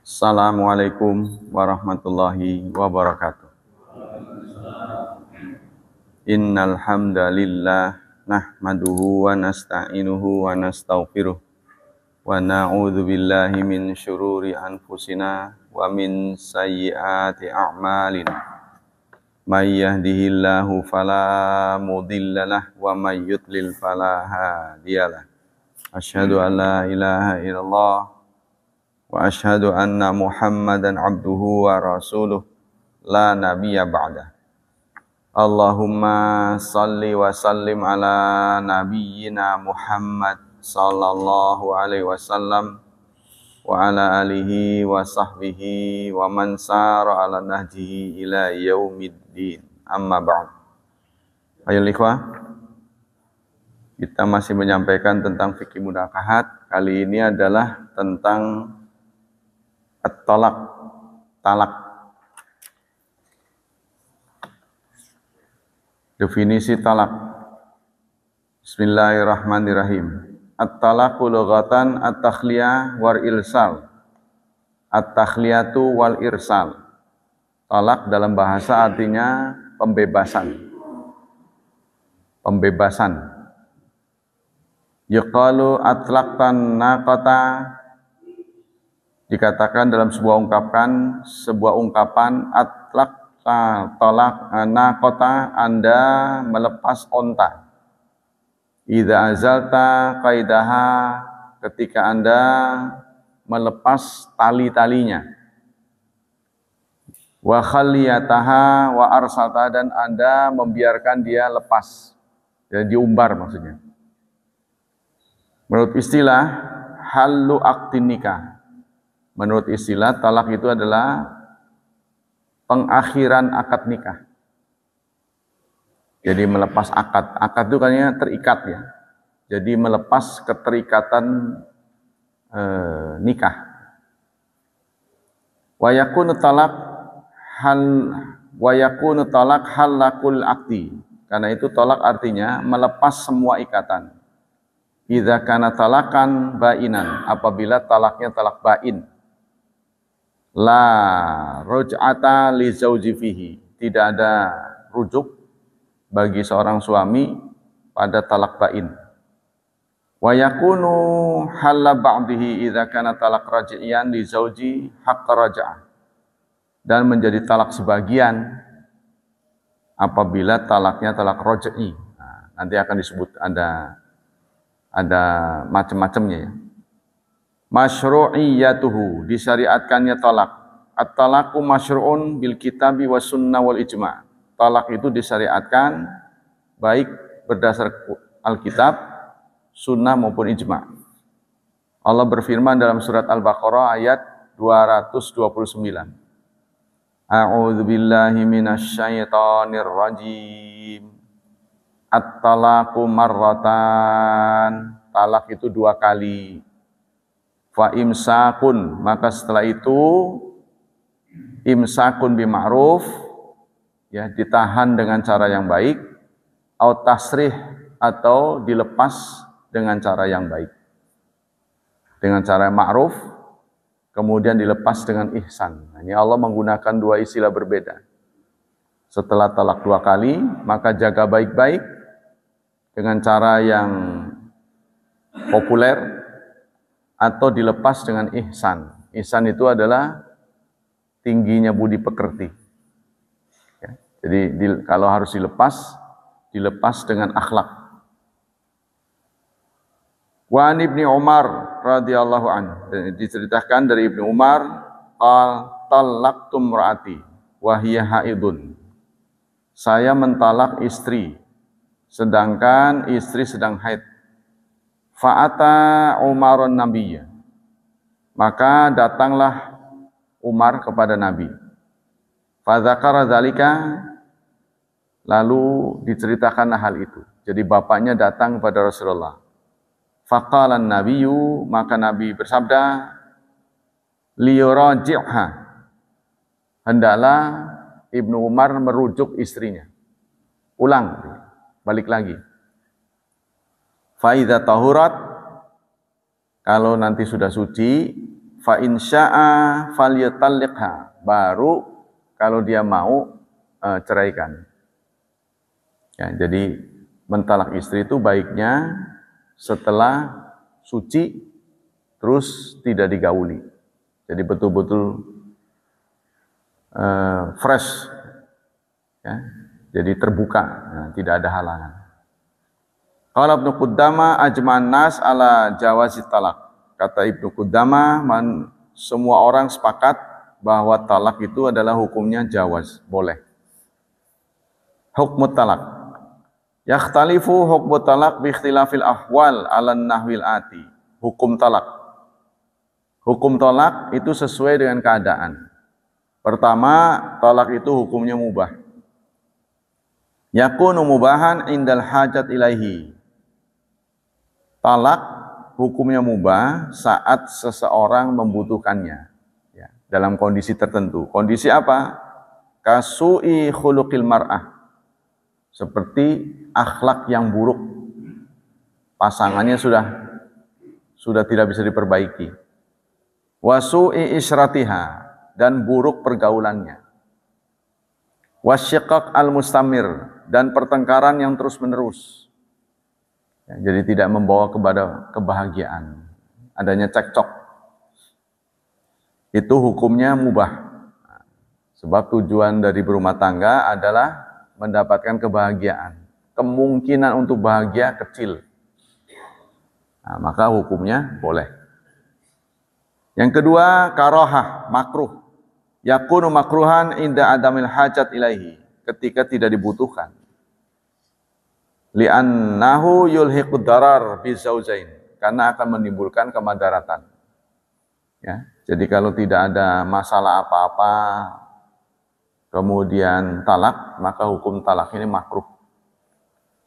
Assalamualaikum warahmatullahi wabarakatuh. Innal hamdalillah nahmaduhu wa nasta'inuhu wa nastaghfiruh wa na'udzu billahi min syururi anfusina wa min sayyiati a'malina. May yahdihillahu fala mudhillalah wa may yudlil fala hadiyalah. Asyhadu an la ilaha illallah wa asyhadu anna Muhammadan abduhu wa rasuluh la nabiyya ba'dah. Allahumma salli wa sallim ala nabiyyina Muhammad sallallahu alaihi wasallam wa ala alihi wa sahbihi wa man sara ala nahjihi ila yaumiddin. Amma ba'd. Ayo ikhwah, kita masih menyampaikan tentang fikih mudakahat. Kali ini adalah tentang talak. Definisi talak. Bismillahirrahmanirrahim. At-talaqu lughatan at-takhliyah wal irsal. At-takhliyatu wal irsal. Talak dalam bahasa artinya pembebasan. Yuqalu atlaqtan naqata, dikatakan dalam sebuah ungkapan atlaqta talak naqata, Anda melepas onta. Idza azalta qaidaha, ketika Anda melepas tali-talinya. Wa khalliyataha wa arsalta, dan Anda membiarkan dia lepas. Jadi diumbar maksudnya. Menurut istilah hallu aqdin nikah. Menurut istilah talak itu adalah pengakhiran akad nikah. Jadi melepas akad. Akad itu kan terikat ya. Jadi melepas keterikatan nikah. Wa yakunu talak halakul aqdi. Karena itu talak artinya melepas semua ikatan. Idza kana talakan bainan, apabila talaknya talak bain. La ruj'ata li zauji fihi, tidak ada rujuk bagi seorang suami pada talak bain. Wa yakunu halla ba'dihi idza kana talak raj'iyan li zauji haqq raj'ah, dan menjadi talak sebagian apabila talaknya talak raj'i. Nah, nanti akan disebut ada macam-macamnya ya. Masyru'iyatuhu, disyariatkannya talak. At-talaku masyru'un bil kitabi was sunnah wal ijma'. Talak itu disyariatkan baik berdasar Alkitab, sunnah maupun ijma'. Allah berfirman dalam surat Al-Baqarah ayat 229. A'udzu billahi minasyaitonir rajim. At-talaku marratan, talak itu 2 kali. Fa imsakun, maka setelah itu imsakun bima'ruf, ya, ditahan dengan cara yang baik, au tasrih, atau dilepas dengan cara yang baik. Dengan cara ma'ruf, kemudian dilepas dengan ihsan. Nah, ini Allah menggunakan 2 istilah berbeda. Setelah talak 2 kali, maka jaga baik-baik dengan cara yang populer, atau dilepas dengan ihsan. Ihsan itu adalah tingginya budi pekerti. Ya, jadi kalau harus dilepas dengan akhlak. Wa Ibnu Umar radhiyallahu anhu, diceritakan dari Ibnu Umar, qal talaqtu imraati wa hiya haidun. Saya mentalak istri sedangkan istri sedang haid. Fa'ata Umarun nabiyya, maka datanglah Umar kepada Nabi. Fadzakara dzalika, lalu diceritakanlah hal itu. Jadi bapaknya datang kepada Rasulullah. Faqala an-nabiyyu, maka Nabi bersabda, liyuraji'ha, hendaklah Ibnu Umar merujuk istrinya. Ulang, balik lagi. Fa idza tahurat, kalau nanti sudah suci, fa in syaa falyatalliqha, baru kalau dia mau ceraikan. Ya, jadi mentalak istri itu baiknya setelah suci terus tidak digauli. Jadi betul-betul fresh, ya. Jadi terbuka, nah, tidak ada halangan. Qala Ibnu Qudamah ajma'an nas ala jawazi talak. Kata Ibnu Qudamah, semua orang sepakat bahwa talak itu adalah hukumnya jawaz, boleh. Hukmut talak. Yakhtalifu hukmut talak bi ikhtilafil ahwal ala nahwil ati. Hukum talak. Hukum talak itu sesuai dengan keadaan. Pertama, talak itu hukumnya mubah. Yakunu mubahan indal hajat ilaihi. Talak hukumnya mubah saat seseorang membutuhkannya, ya, dalam kondisi tertentu. Kondisi apa? Kasu'i khuluqil mar'ah, seperti akhlak yang buruk, pasangannya sudah tidak bisa diperbaiki. Wasu'i isyratiha, dan buruk pergaulannya. Wasyiqaq al-mustamir, dan pertengkaran yang terus-menerus. Ya, jadi tidak membawa kepada kebahagiaan. Adanya cekcok. Itu hukumnya mubah. Sebab tujuan dari berumah tangga adalah mendapatkan kebahagiaan. Kemungkinan untuk bahagia kecil. Nah, maka hukumnya boleh. Yang kedua, karohah, makruh. Yakunu makruhan inda adamil hajat ilaihi, ketika tidak dibutuhkan. Li'annahu yulhiqud darar bizaujain, karena akan menimbulkan kemadaratan. Ya, jadi kalau tidak ada masalah apa-apa, kemudian talak, maka hukum talak ini makruh.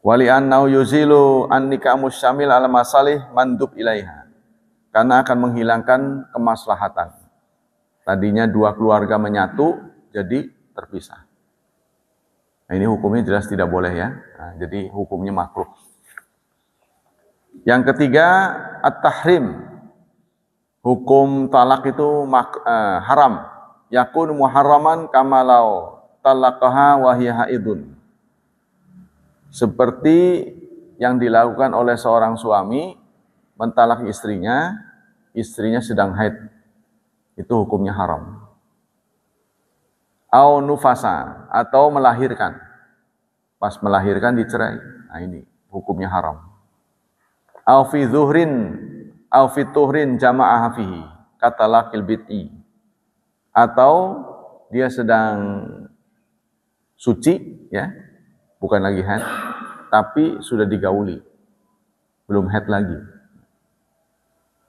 Wali'annahu yuzilu an-nikah musyamil ala masalih mandub ilaiha, karena akan menghilangkan kemaslahatan. Tadinya dua keluarga menyatu, jadi terpisah. Nah, ini hukumnya jelas tidak boleh, ya. Nah, jadi hukumnya makruh. Yang ketiga, at-tahrim. Hukum talak itu haram. Yakun muharraman kamalau talaqaha wa hiya haidun. Seperti yang dilakukan oleh seorang suami mentalak istrinya sedang haid. Itu hukumnya haram. Au nufasa, atau melahirkan. Pas melahirkan dicerai. Nah, ini hukumnya haram. Au fi zuhrin, au fi tuhrin jama'ah fihi, katalaqil bid'i. Atau dia sedang suci, ya, bukan lagi haid, tapi sudah digauli, belum haid lagi.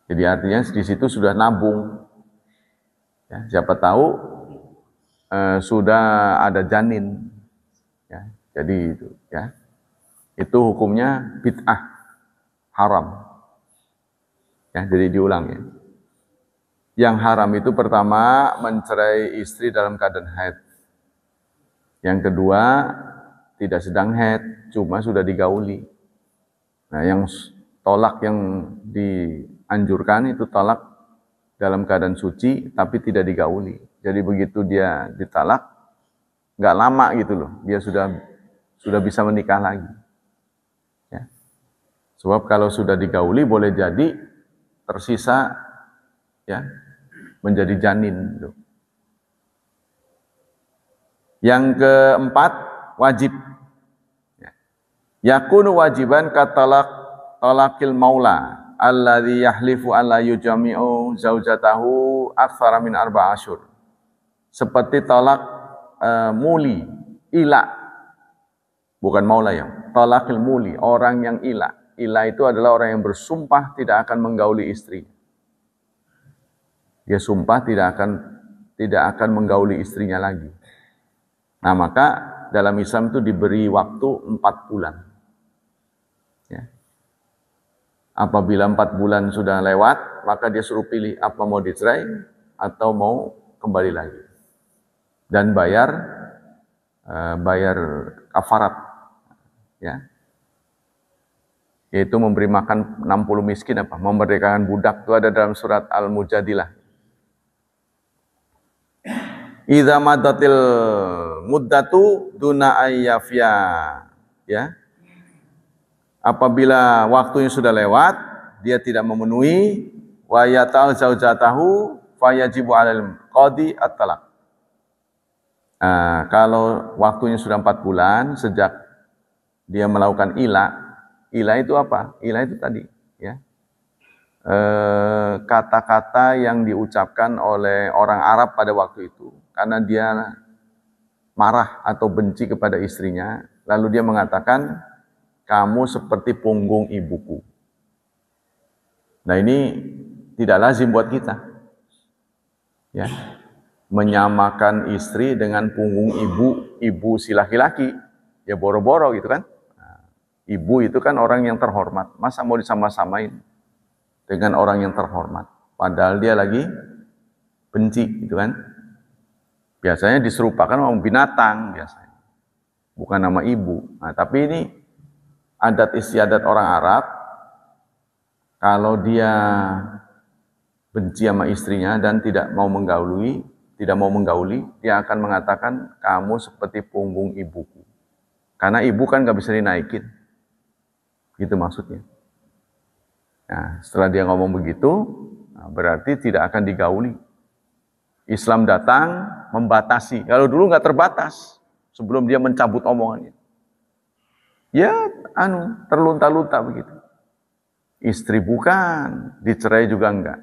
Jadi artinya di situ sudah nabung. Ya, siapa tahu sudah ada janin, ya, jadi itu, ya, itu hukumnya bid'ah, haram. Ya, jadi diulang, ya. Yang haram itu pertama mencerai istri dalam keadaan haid. Yang kedua tidak sedang haid, cuma sudah digauli. Nah, yang tolak yang dianjurkan itu tolak dalam keadaan suci tapi tidak digauli. Jadi begitu dia ditalak, nggak lama gitu loh, dia sudah bisa menikah lagi. Ya. Sebab kalau sudah digauli boleh jadi tersisa, ya, menjadi janin. Gitu. Yang keempat, wajib. Ya. Yakunu wajiban katalakil maula alladzi yahlifu alla yujami'u zaujatahu aktsara min 4 asyhur. Seperti talak muli, ila. Bukan maula, ya. Talakil muli, orang yang ila. Ila itu adalah orang yang bersumpah tidak akan menggauli istri. Dia sumpah tidak akan menggauli istrinya lagi. Nah, maka dalam Islam itu diberi waktu 4 bulan. Ya. Apabila 4 bulan sudah lewat, maka dia suruh pilih apa mau dicerai atau mau kembali lagi. Dan bayar kafarat, ya. Yaitu memberi makan 60 miskin, memerdekakan budak. Itu ada dalam surat Al-Mujadilah. Idza madatil muddatu duna ayyafya, ya. Apabila waktunya sudah lewat, dia tidak memenuhi, wa yatal zaujatahu fayajibu 'alal qadi at-talaq. Nah, kalau waktunya sudah 4 bulan sejak dia melakukan ila itu apa? Ila itu tadi, ya. Kata-kata yang diucapkan oleh orang Arab pada waktu itu karena dia marah atau benci kepada istrinya, lalu dia mengatakan, kamu seperti punggung ibuku. Nah, ini tidak lazim buat kita, ya, menyamakan istri dengan punggung ibu si laki-laki, ya boro-boro gitu kan. Nah, ibu itu kan orang yang terhormat, masa mau disama-samain dengan orang yang terhormat, padahal dia lagi benci gitu kan. Biasanya diserupakan sama binatang biasanya, bukan nama ibu. Nah, tapi ini adat istiadat orang Arab, kalau dia benci sama istrinya dan tidak mau menggauli, dia akan mengatakan, kamu seperti punggung ibuku. Karena ibu kan gak bisa dinaikin. Gitu maksudnya. Nah, setelah dia ngomong begitu, berarti tidak akan digauli. Islam datang membatasi. Kalau dulu gak terbatas, sebelum dia mencabut omongannya. Ya, terlunta-lunta begitu. Istri bukan, dicerai juga enggak.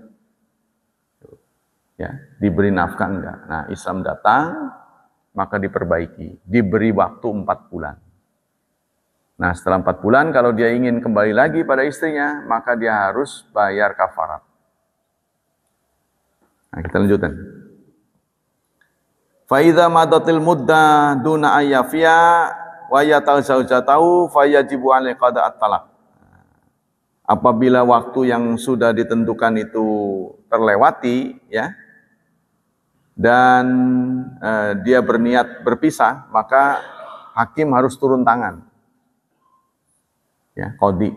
Ya, diberi nafkah enggak. Nah, Islam datang, maka diperbaiki. Diberi waktu 4 bulan. Nah, setelah 4 bulan, kalau dia ingin kembali lagi pada istrinya, maka dia harus bayar kafarat. Nah, kita lanjutkan. Fa idza madatil muddah duna ayyafiya wa yatal zaujatahu fayajibu 'alaihi qada at-talaq. Apabila waktu yang sudah ditentukan itu terlewati, ya, dan dia berniat berpisah, maka hakim harus turun tangan, ya, qadhi,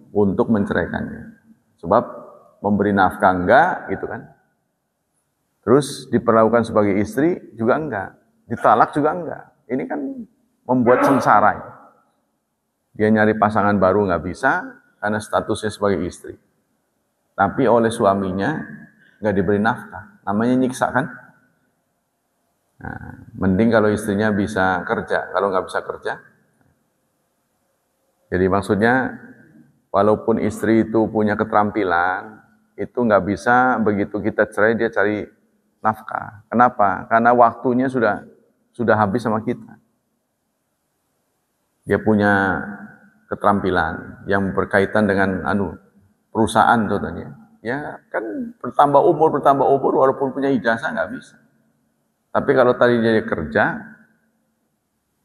untuk menceraikannya. Sebab memberi nafkah enggak, gitu kan. Terus diperlakukan sebagai istri juga enggak, ditalak juga enggak. Ini kan membuat sengsara. Dia nyari pasangan baru nggak bisa karena statusnya sebagai istri. Tapi oleh suaminya nggak diberi nafkah, namanya nyiksa kan? Nah, mending kalau istrinya bisa kerja, kalau nggak bisa kerja. Jadi maksudnya, walaupun istri itu punya keterampilan, itu nggak bisa begitu kita cerai dia cari nafkah. Kenapa? Karena waktunya sudah habis sama kita. Dia punya keterampilan yang berkaitan dengan perusahaan contohnya. Ya kan bertambah umur walaupun punya ijazah nggak bisa. Tapi kalau tadi dia kerja,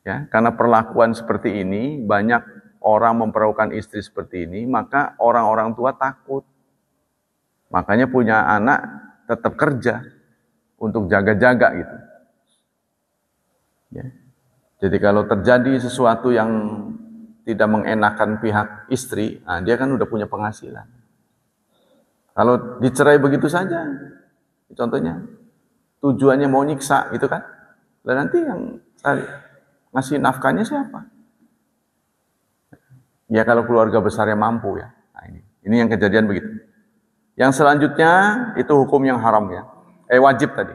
ya, karena perlakuan seperti ini, banyak orang memperlakukan istri seperti ini, maka orang-orang tua takut. Makanya punya anak tetap kerja untuk jaga-jaga gitu. Ya. Jadi kalau terjadi sesuatu yang tidak mengenakan pihak istri, nah dia kan udah punya penghasilan. Kalau dicerai begitu saja, contohnya, tujuannya mau nyiksa, gitu kan? Dan nanti yang ngasih nafkahnya siapa? Ya kalau keluarga besarnya mampu, ya. Nah, ini yang kejadian begitu. Yang selanjutnya itu hukum yang haram, ya. Wajib tadi.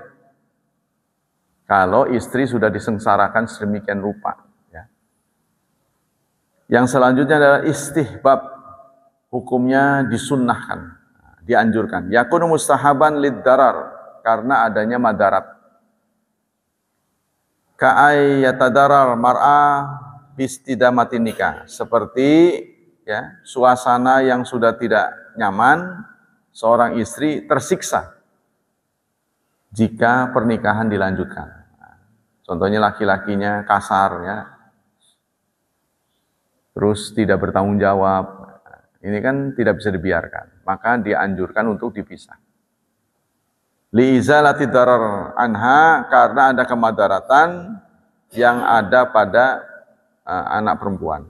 Kalau istri sudah disengsarakan sedemikian rupa, ya. Yang selanjutnya adalah istihbab, hukumnya disunnahkan, dianjurkan. Yakunu mustahaban lid-darar, karena adanya madarat. Ka'ay yatadarar mar'ah bistidamatin nikah, seperti, ya, suasana yang sudah tidak nyaman, seorang istri tersiksa jika pernikahan dilanjutkan. Contohnya laki-lakinya kasar, ya, terus tidak bertanggung jawab. Ini kan tidak bisa dibiarkan, maka dianjurkan untuk dipisah. Li'izalati darar anha, karena ada kemadaratan yang ada pada anak perempuan.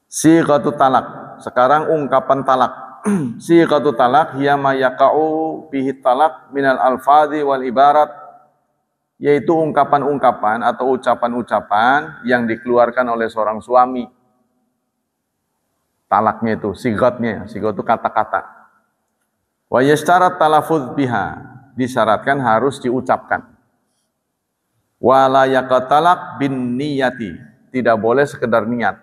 Sighatu talak. Sekarang ungkapan talak. Sighatu talak hiya ma yaqa'u bihi talak minal alfadhi wal ibarat yaitu ungkapan-ungkapan atau ucapan-ucapan yang dikeluarkan oleh seorang suami. Talaknya itu, sigat itu kata-kata. Wa yasyarat talafuz biha, disyaratkan harus diucapkan. Wa la yaqtalaq bin niyati, tidak boleh sekedar niat,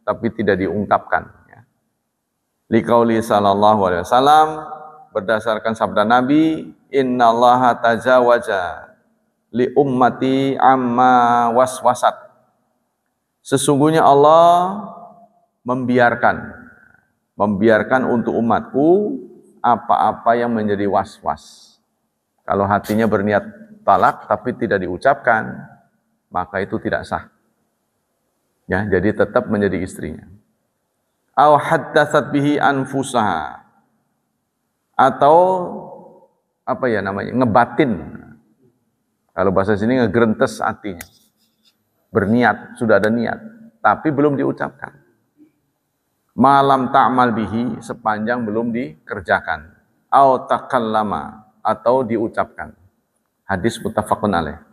tapi tidak diungkapkan. Liqauli sallallahu alaihi wasallam, berdasarkan sabda Nabi, innallaha tajawaza li ummati amma waswasat. Sesungguhnya Allah membiarkan untuk umatku apa-apa yang menjadi was-was. Kalau hatinya berniat talak tapi tidak diucapkan, maka itu tidak sah. Ya, jadi tetap menjadi istrinya. Aw haddatsat bihi anfusaha, atau apa ya namanya, ngebatin. Kalau bahasa sini ngegerentes hatinya. Berniat, sudah ada niat, tapi belum diucapkan. Malam ta'mal bihi, sepanjang belum dikerjakan. Au takallama, atau diucapkan. Hadis muttafaqun alaih.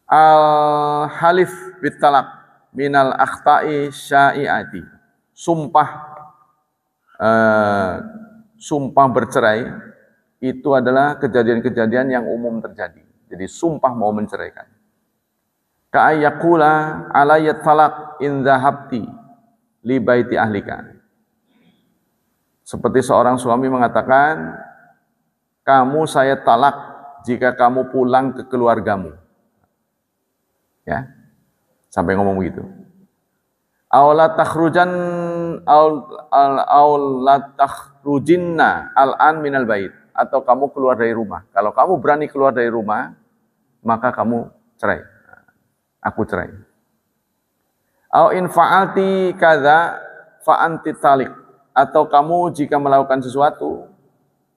Al halif bitalak minal akhta'i syai'ati. Sumpah bercerai itu adalah kejadian-kejadian yang umum terjadi. Jadi sumpah mau menceraikan. Ka'ayyakula alayat talak in dhahabti li baiti ahlika. Seperti seorang suami mengatakan, kamu saya talak jika kamu pulang ke keluargamu. Ya, sampai ngomong begitu. Aula takhrujinna al-an minal bait, atau kamu keluar dari rumah. Kalau kamu berani keluar dari rumah, maka kamu cerai. Aku cerai. Au in fa'alti kadza fa anti talik, atau kamu jika melakukan sesuatu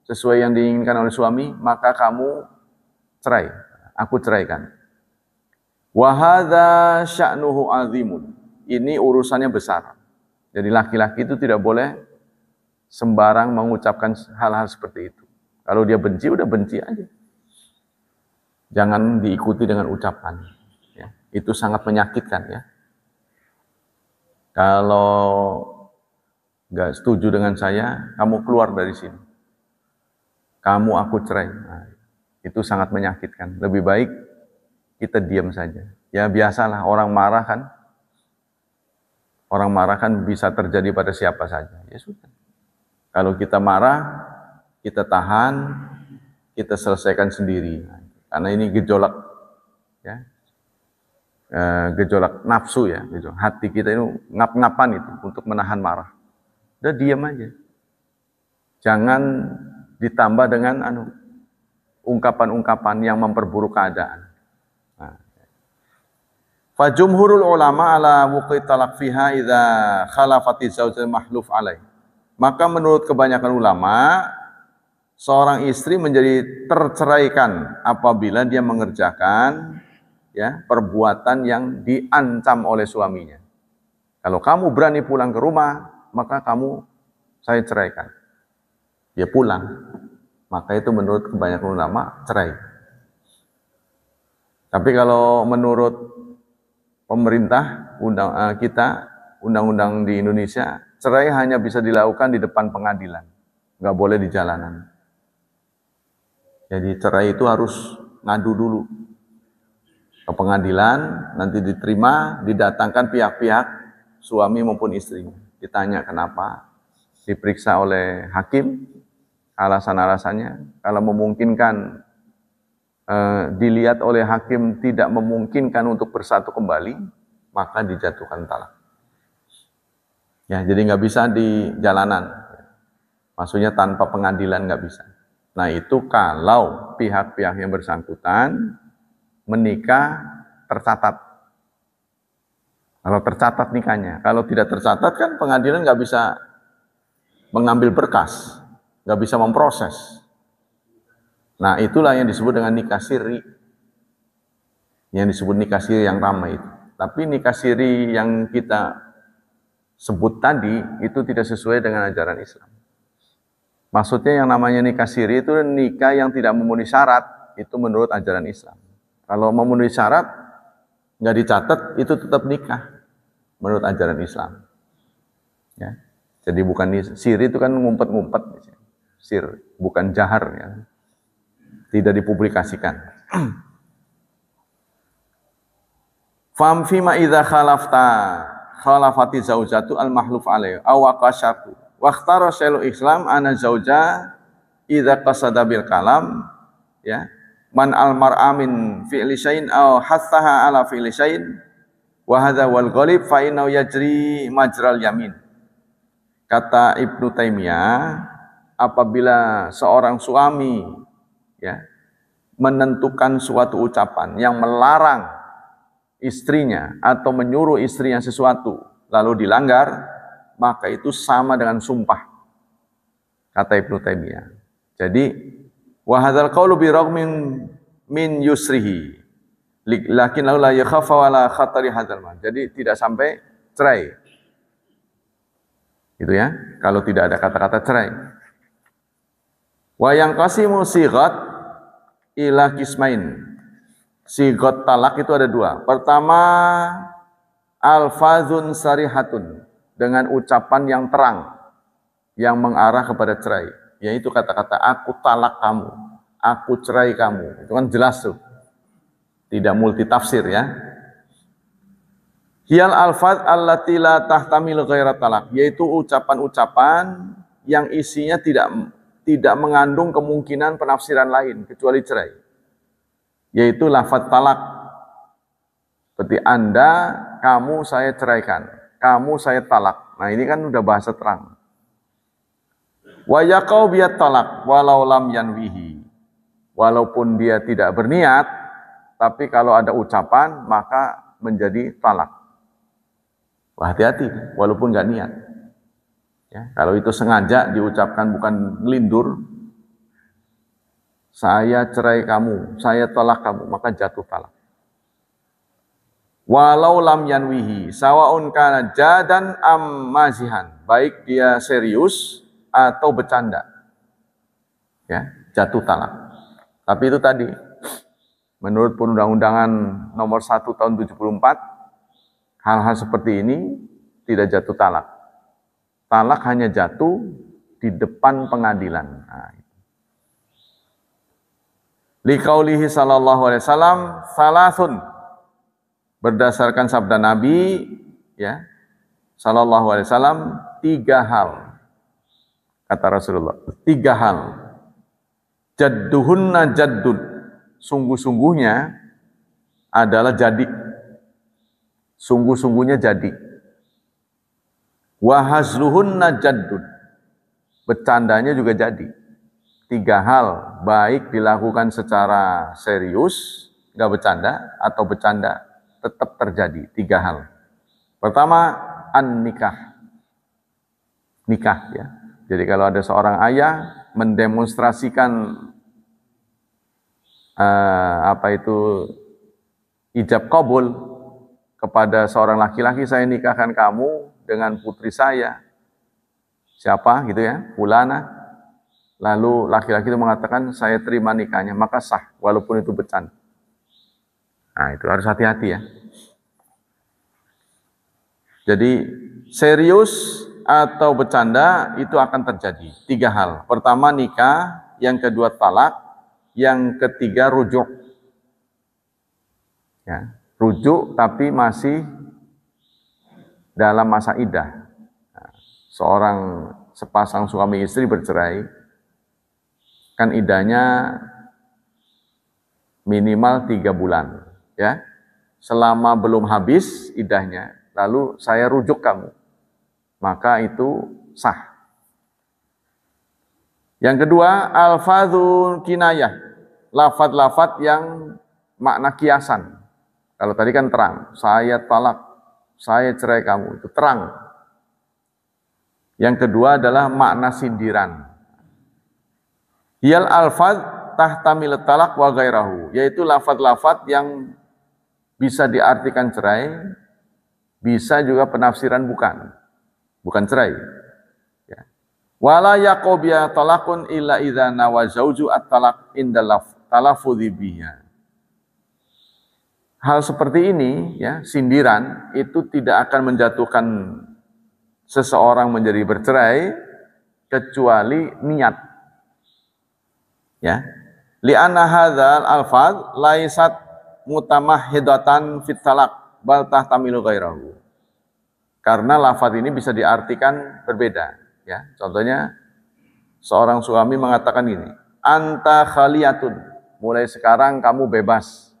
sesuai yang diinginkan oleh suami, maka kamu cerai. Aku ceraikan. Wa hadza sya'nuhu azimun. Ini urusannya besar. Jadi laki-laki itu tidak boleh sembarang mengucapkan hal-hal seperti itu. Kalau dia benci, udah benci aja. Jangan diikuti dengan ucapan. Ya, itu sangat menyakitkan ya. Kalau nggak setuju dengan saya, kamu keluar dari sini. Kamu aku cerai. Nah, itu sangat menyakitkan. Lebih baik kita diam saja. Ya biasalah, orang marah kan. Orang marah kan bisa terjadi pada siapa saja. Ya sudah. Kalau kita marah, kita tahan, kita selesaikan sendiri. Karena ini gejolak, ya. Gejolak nafsu ya, gitu. Hati kita itu ngap-ngapan itu untuk menahan marah. Udah diam aja. Jangan ditambah dengan ungkapan-ungkapan yang memperburuk keadaan. Nah. Fa jumhurul ulama ala wuqi talaq fiha idza khalafati zaujul mahluf alaih. Maka menurut kebanyakan ulama, seorang istri menjadi terceraikan apabila dia mengerjakan ya perbuatan yang diancam oleh suaminya. Kalau kamu berani pulang ke rumah, maka saya ceraikan. Dia pulang, maka itu menurut kebanyakan ulama cerai. Tapi kalau menurut pemerintah undang-undang di Indonesia, cerai hanya bisa dilakukan di depan pengadilan, nggak boleh di jalanan. Jadi cerai itu harus ngadu dulu ke pengadilan, nanti diterima, didatangkan pihak-pihak suami maupun istrinya. Ditanya kenapa, diperiksa oleh hakim, alasan-alasannya. Kalau memungkinkan, dilihat oleh hakim tidak memungkinkan untuk bersatu kembali, maka dijatuhkan talak. Ya, jadi nggak bisa di jalanan. Maksudnya tanpa pengadilan nggak bisa. Nah itu kalau pihak-pihak yang bersangkutan menikah tercatat. Kalau tercatat nikahnya, kalau tidak tercatat kan pengadilan nggak bisa mengambil berkas, nggak bisa memproses. Nah itulah yang disebut dengan nikah siri, yang disebut nikah siri yang ramai itu. Tapi nikah siri yang kita sebut tadi itu tidak sesuai dengan ajaran Islam. Maksudnya yang namanya nikah siri itu nikah yang tidak memenuhi syarat. itu menurut ajaran Islam. Kalau memenuhi syarat nggak dicatat, itu tetap nikah menurut ajaran Islam. Ya. Jadi bukan siri itu kan ngumpet-ngumpet, sir bukan jahar, ya. Tidak dipublikasikan. Fam fima idza khalafati zaujatu al mahluf alaihi aw qashatu wa ikhtara syai'ul islam ana zauja idza qasada bil kalam, ya, man al mar'a min fi'li syai'in aw hassaha ala fi'li syai'in wa hadza wal ghalib fa innahu yajri majral yamin. Kata Ibnu Taimiyah, apabila seorang suami, ya, menentukan suatu ucapan yang melarang istrinya atau menyuruh istrinya sesuatu lalu dilanggar, maka itu sama dengan sumpah, kata Ibnu Taimiyah. Jadi wa hadzal qaulu bi raghmin min yusrihi lakin la yakhafa wala khatari hadzal man. Jadi tidak sampai cerai. Gitu ya, kalau tidak ada kata-kata cerai. Wa yang qasimu sighat ila qismain. Sighat talak itu ada dua. Pertama, alfazun sarihatun, dengan ucapan yang terang yang mengarah kepada cerai, yaitu kata-kata aku talak kamu, aku cerai kamu. Itu kan jelas tuh. Tidak multitafsir, ya. Hiyal alfaz allati la tahtamil ghairat talak, yaitu ucapan-ucapan yang isinya tidak mengandung kemungkinan penafsiran lain kecuali cerai. Yaitu lafaz talak. Seperti Anda, kamu saya ceraikan, kamu saya talak. Nah, ini kan udah bahasa terang. Wa yaqau biyat talak walau lam yanwihi. Walaupun dia tidak berniat, tapi kalau ada ucapan maka menjadi talak. Wah, hati-hati, walaupun nggak niat. Ya, kalau itu sengaja diucapkan, bukan melindur, saya cerai kamu, saya talak kamu, maka jatuh talak. Walau lam yanwihi, sawaun kana jadan am mazihan, baik dia serius atau bercanda, ya, jatuh talak. Tapi itu tadi, menurut Perundang-undangan nomor 1 tahun 74, hal-hal seperti ini tidak jatuh talak. Talak hanya jatuh di depan pengadilan. Nah, liqaulihi sallallahu alaihi wasallam salasun, berdasarkan sabda Nabi, ya, sallallahu alaihi wasallam, 3 hal. Kata Rasulullah, 3 hal. Jadduhunna jaddud, sungguh-sungguhnya adalah jadi. Sungguh-sungguhnya jadi. Wa hazluhunna jaddud, bercandanya juga jadi. 3 hal, baik dilakukan secara serius, nggak bercanda, atau bercanda, tetap terjadi. 3 hal. Pertama, an-nikah. Nikah, ya. Jadi kalau ada seorang ayah mendemonstrasikan ijab qabul kepada seorang laki-laki, saya nikahkan kamu dengan putri saya. Siapa gitu ya? Fulana. Lalu laki-laki itu mengatakan saya terima nikahnya, maka sah walaupun itu bercanda. Nah, itu harus hati-hati, ya. Jadi serius atau bercanda itu akan terjadi. 3 hal. Pertama nikah, yang kedua talak, yang ketiga rujuk. Ya. Rujuk tapi masih dalam masa iddah. Nah, seorang sepasang suami istri bercerai, kan iddahnya minimal 3 bulan, ya. Selama belum habis iddahnya, lalu saya rujuk kamu, maka itu sah. Yang kedua, alfadzun kinayah, lafadz-lafadz yang makna kiasan. Kalau tadi kan terang, saya talak, saya cerai kamu, itu terang. Yang kedua adalah makna sindiran. Hiyal alfaz tahtamil talak wa ghairahu, yaitu lafadz-lafadz yang bisa diartikan cerai, bisa juga penafsiran bukan cerai. Ya. Wala yaqobiya talakun illa idza nawa zauju at-talak indal talaffudzi biha. Hal seperti ini, ya, sindiran itu tidak akan menjatuhkan seseorang menjadi bercerai kecuali niat. Ya. Li'anna hadzal alfaz laisat mutamahhidatan fit talaq bal tahtamilu ghairahu. Karena lafaz ini bisa diartikan berbeda, ya. Contohnya seorang suami mengatakan gini, anta khaliyatun, mulai sekarang kamu bebas.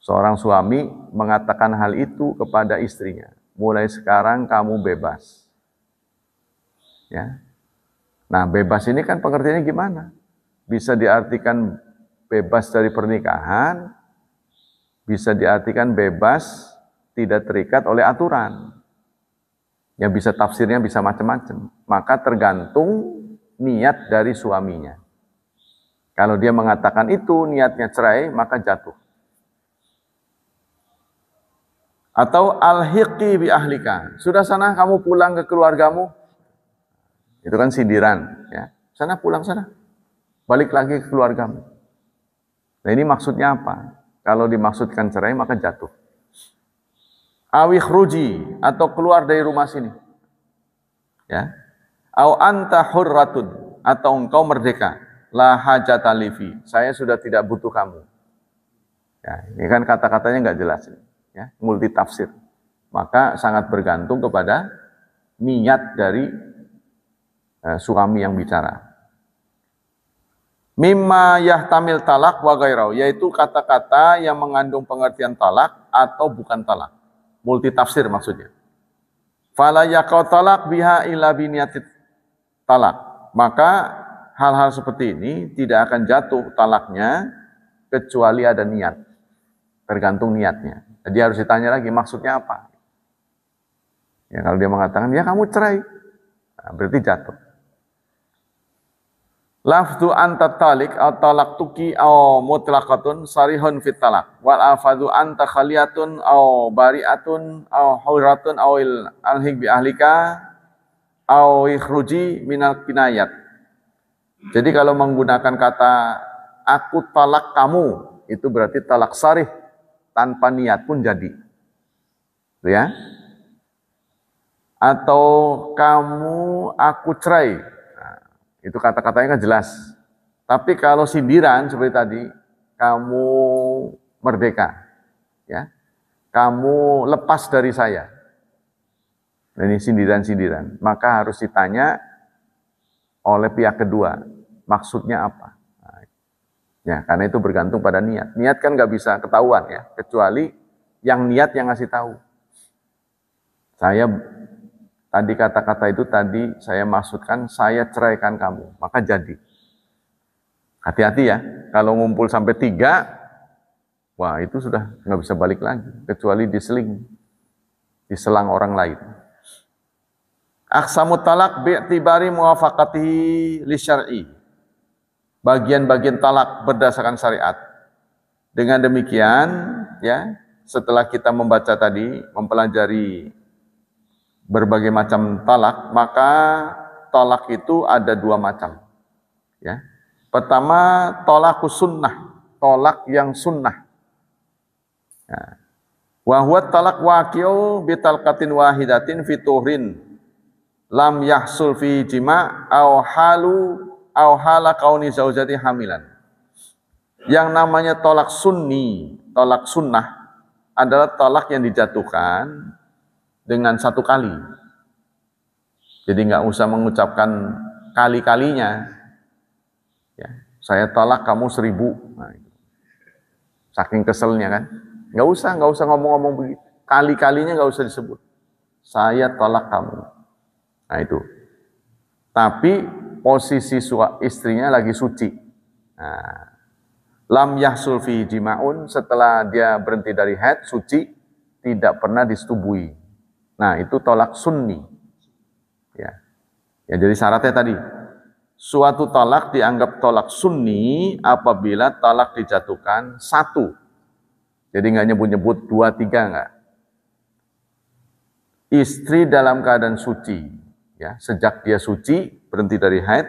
Seorang suami mengatakan hal itu kepada istrinya, mulai sekarang kamu bebas. Ya. Nah, bebas ini kan pengertiannya gimana? Bisa diartikan bebas dari pernikahan, bisa diartikan bebas tidak terikat oleh aturan. Ya, bisa tafsirnya bisa macam-macam. Maka tergantung niat dari suaminya. Kalau dia mengatakan itu niatnya cerai, maka jatuh. Atau alhiqi bi ahlika. Sudah sana kamu pulang ke keluargamu. Itu kan sindiran, ya. Sana pulang sana. Balik lagi ke keluargamu. Nah, ini maksudnya apa? Kalau dimaksudkan cerai maka jatuh. Awi khruji, atau keluar dari rumah sini. Ya. Au anta hurratun, atau engkau merdeka. La hajata lifi. Saya sudah tidak butuh kamu. Ya, ini kan kata-katanya nggak jelas, ya, multi tafsir. Maka sangat bergantung kepada niat dari suami yang bicara. Mimma yahtamil talak wa ghairau, yaitu kata-kata yang mengandung pengertian talak atau bukan talak. Multi tafsir maksudnya. Fala yaqau talak biha illa biniyatit talak. Maka hal-hal seperti ini tidak akan jatuh talaknya kecuali ada niat. Tergantung niatnya. Jadi harus ditanya lagi maksudnya apa. Ya, kalau dia mengatakan ya kamu cerai, nah, berarti jatuh. Lafdu anta talik atau talak tuki atau mutlaqatun sarihun fit talak. Wal afadu anta khaliyatun atau bari'atun atau hauratun atau alhik bi ahlika atau ikhruji minal kinayat. Jadi kalau menggunakan kata aku talak kamu, itu berarti talak sarih, tanpa niat pun jadi. Ya. Atau kamu aku cerai. Itu kata-katanya kan jelas. Tapi kalau sindiran seperti tadi, kamu merdeka, ya, kamu lepas dari saya. Ini sindiran-sindiran. Maka harus ditanya oleh pihak kedua, maksudnya apa? Nah, ya, karena itu bergantung pada niat. Niat kan nggak bisa ketahuan, ya, kecuali yang niat yang ngasih tahu. Saya tadi kata-kata itu tadi saya maksudkan saya ceraikan kamu, maka jadi. Hati-hati ya, kalau ngumpul sampai 3, wah itu sudah nggak bisa balik lagi, kecuali diselang orang lain. Aqsamut talak bi'tibari muwafaqatihi li syar'i. Bagian-bagian talak berdasarkan syariat. Dengan demikian, ya, setelah kita membaca tadi, mempelajari berbagai macam talak, maka talak itu ada 2 macam. Ya. Pertama, talakus sunnah, talak yang sunnah. Ya. Wa huwa talak waqi'u bi talqatin wahidatin fi tuhrin lam yahsul fi jima' aw hala kauni zaujati hamilan. Yang namanya talak sunni, talak sunnah adalah talak yang dijatuhkan dengan 1 kali. Jadi nggak usah mengucapkan kali-kalinya. Ya, saya talak kamu 1000. Nah, saking keselnya kan. Nggak usah ngomong-ngomong begitu. Kali-kalinya nggak usah disebut. Saya talak kamu. Nah itu. Tapi posisi istrinya lagi suci. Nah, lam yahsul fi jima'un, setelah dia berhenti dari haid, suci, tidak pernah disetubui. Nah, itu tolak sunni. Ya. Ya, jadi syaratnya tadi, suatu talak dianggap tolak sunni apabila talak dijatuhkan 1. Jadi nggak nyebut-nyebut 2, 3 nggak. Istri dalam keadaan suci, ya, sejak dia suci berhenti dari haid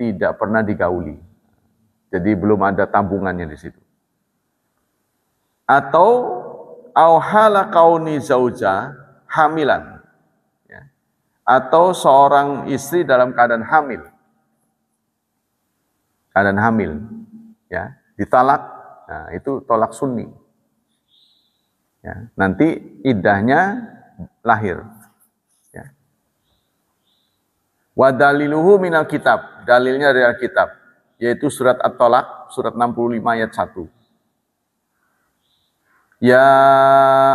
tidak pernah digauli. Jadi belum ada tabungannya di situ. Atau auhala kauni zauja hamilan. Ya. Atau seorang istri dalam keadaan hamil. Keadaan hamil. Ya, ditalak. Nah, itu tolak sunni. Ya, nanti iddahnya lahir. Ya. Wa daliluhu minal kitab. Dalilnya dari Alkitab. Yaitu surat At-Talaq, surat 65 ayat 1. Ya